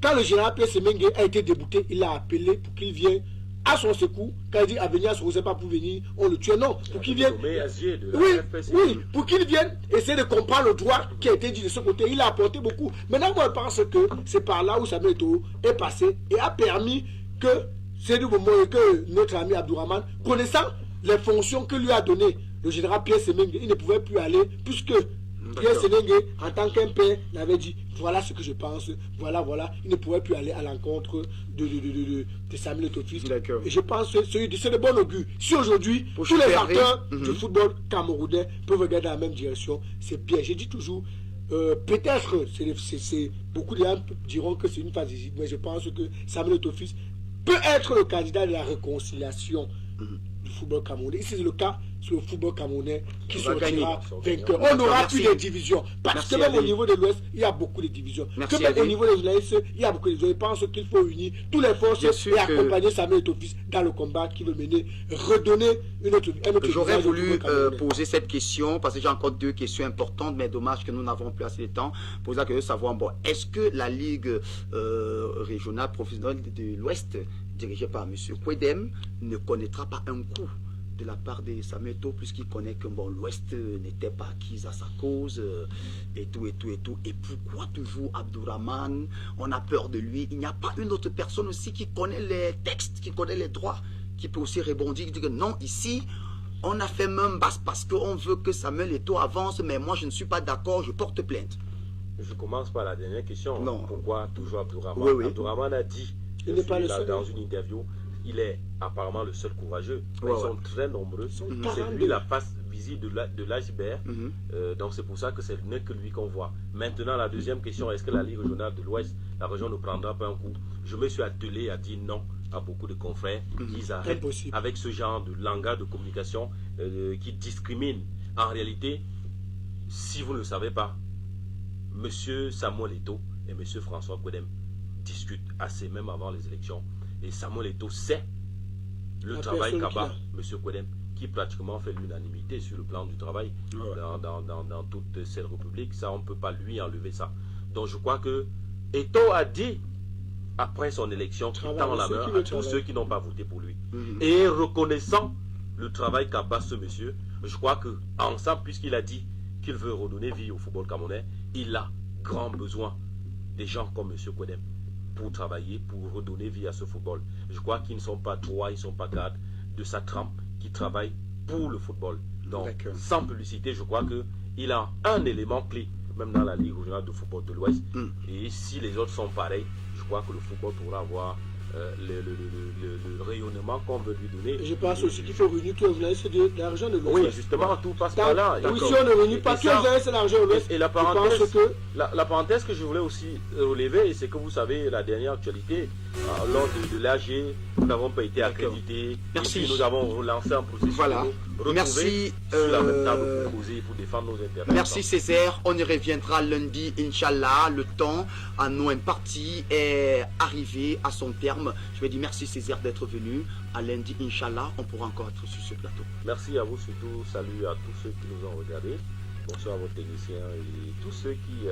quand le général Pierre Semengue a été débouté, il l'a appelé pour qu'il vienne à son secours. Quand il dit à venir, ce n'est pas pour venir, on le tue. Non, pour qu'il vienne. Oui, pour qu'il vienne essayer de comprendre le droit qui a été dit de ce côté. Il a apporté beaucoup. Maintenant, moi, je pense que c'est par là où Samuel Eto'o est passé et a permis que Seydou Bomo et que notre ami Abdourahmane, connaissant les fonctions que lui a données le général Pierre Semengue, il ne pouvait plus aller, puisque Pierre Semengue, en tant qu'un père, l'avait dit, voilà ce que je pense, voilà, il ne pouvait plus aller à l'encontre de Samuel Eto'o fils. Et je pense que c'est de bon augure. Si aujourd'hui, tous les acteurs du football camerounais peuvent regarder dans la même direction, c'est bien. J'ai dit toujours, peut-être, beaucoup de gens diront que c'est une phase visible, mais je pense que Samuel Eto'o fils peut être le candidat de la réconciliation du football camerounais. Si c'est le cas, c'est le football camerounais qui sortira vainqueur. On n'aura plus de divisions. Parce que même au niveau de l'Ouest, il y a beaucoup de divisions. Que même au niveau de l'Est, il y a beaucoup de divisions. Je pense qu'il faut unir tous les forces et accompagner Samuel Eto'o fils dans le combat qui veut mener, redonner un autre J'aurais voulu poser cette question parce que j'ai encore deux questions importantes, mais dommage que nous n'avons plus assez de temps. Pour ça que je veux savoir, bon, est-ce que la Ligue régionale professionnelle de l'Ouest, dirigée par M. Kwedem, ne connaîtra pas un coup de la part de Samuel Eto'o, puisqu'il connaît que bon, l'Ouest n'était pas acquis à sa cause, et tout. Et pourquoi toujours Abdourahmane? On a peur de lui. Il n'y a pas une autre personne aussi qui connaît les textes, qui connaît les droits, qui peut aussi rebondir, qui dit que non, ici, on a fait même basse parce qu'on veut que Samuel Eto'o avance, mais moi je ne suis pas d'accord, je porte plainte. Je commence par la dernière question. Non. Pourquoi toujours Abdourahmane? Abdourahmane a dit, dans une interview, il est apparemment le seul courageux. Ils sont très nombreux. C'est lui la face visible de l'iceberg. Donc c'est pour ça que c'est n'est que lui qu'on voit. Maintenant, la deuxième question, est-ce que la Ligue régionale de l'Ouest, la région ne prendra pas un coup? Je me suis attelé à dire non à beaucoup de confrères qu'ils arrêtent avec ce genre de langage de communication qui discrimine. En réalité, si vous ne le savez pas, M. Samuel Eto'o et M. François Kwedem discutent assez, même avant les élections. Et Samuel Eto'o sait le travail qu'a M. Kwedem, qui pratiquement fait l'unanimité sur le plan du travail dans toute cette république. Ça, on ne peut pas lui enlever ça. Donc je crois que Eto'o a dit, après son élection, qu'il tend la main à tous ceux qui n'ont pas voté pour lui. Et reconnaissant le travail qu'a fait ce monsieur, je crois qu'ensemble, puisqu'il a dit qu'il veut redonner vie au football camerounais, il a grand besoin des gens comme M. Kwedem pour travailler, pour redonner vie à ce football. Je crois qu'ils ne sont pas 3, ils ne sont pas 4 de sa trempe qui travaille pour le football. Donc, sans publicité, je crois qu'il a un élément clé, même dans la Ligue régionale de football de l'Ouest. Et si les autres sont pareils, je crois que le football pourra avoir le rayonnement qu'on veut lui donner. Je pense aussi qu'il faut réunir tous les journalistes de l'argent de l'Ouest. Oui, justement, tout passe par là. Oui, si on ne réunit pas tous les journalistes de l'argent de l'Ouest, et la parenthèse que je voulais aussi relever, c'est que vous savez, la dernière actualité, lors de l'AG, nous n'avons pas été accrédités. Merci. Et puis nous avons relancé un processus. Voilà. Merci. Sur la même table pour défendre nos intérêts. Merci Césaire. On y reviendra lundi, Inch'Allah. Le temps à nous imparti est arrivé à son terme. Je vais dire merci Césaire d'être venu. À lundi, Inch'Allah, on pourra encore être sur ce plateau. Merci à vous surtout. Salut à tous ceux qui nous ont regardés. Bonsoir à vos techniciens et tous ceux qui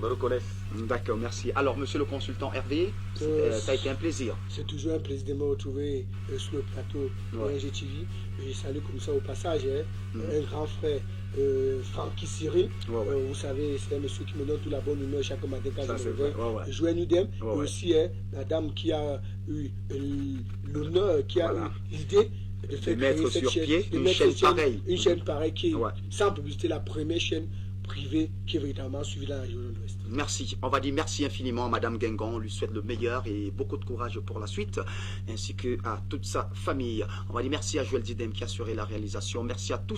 me reconnaissent. D'accord, merci. Alors, monsieur le consultant Hervé, ça a été un plaisir. C'est toujours un plaisir de me retrouver sur le plateau de RGTV. Je salue comme ça au passage un grand frère, Francky Cyril. Vous savez, c'est un monsieur qui me donne toute la bonne humeur chaque matin quand je me réveille. Joël Nudem, et aussi la dame qui a eu l'honneur, qui a eu l'idée de faire mettre sur pied une chaîne pareille. Une chaîne pareille qui est, sans publicité, la première chaîne privée qui est véritablement suivie dans la région de l'Ouest. Merci. On va dire merci infiniment à Madame Guingamp. On lui souhaite le meilleur et beaucoup de courage pour la suite, ainsi que à toute sa famille. On va dire merci à Joël Didem qui a assuré la réalisation. Merci à tous.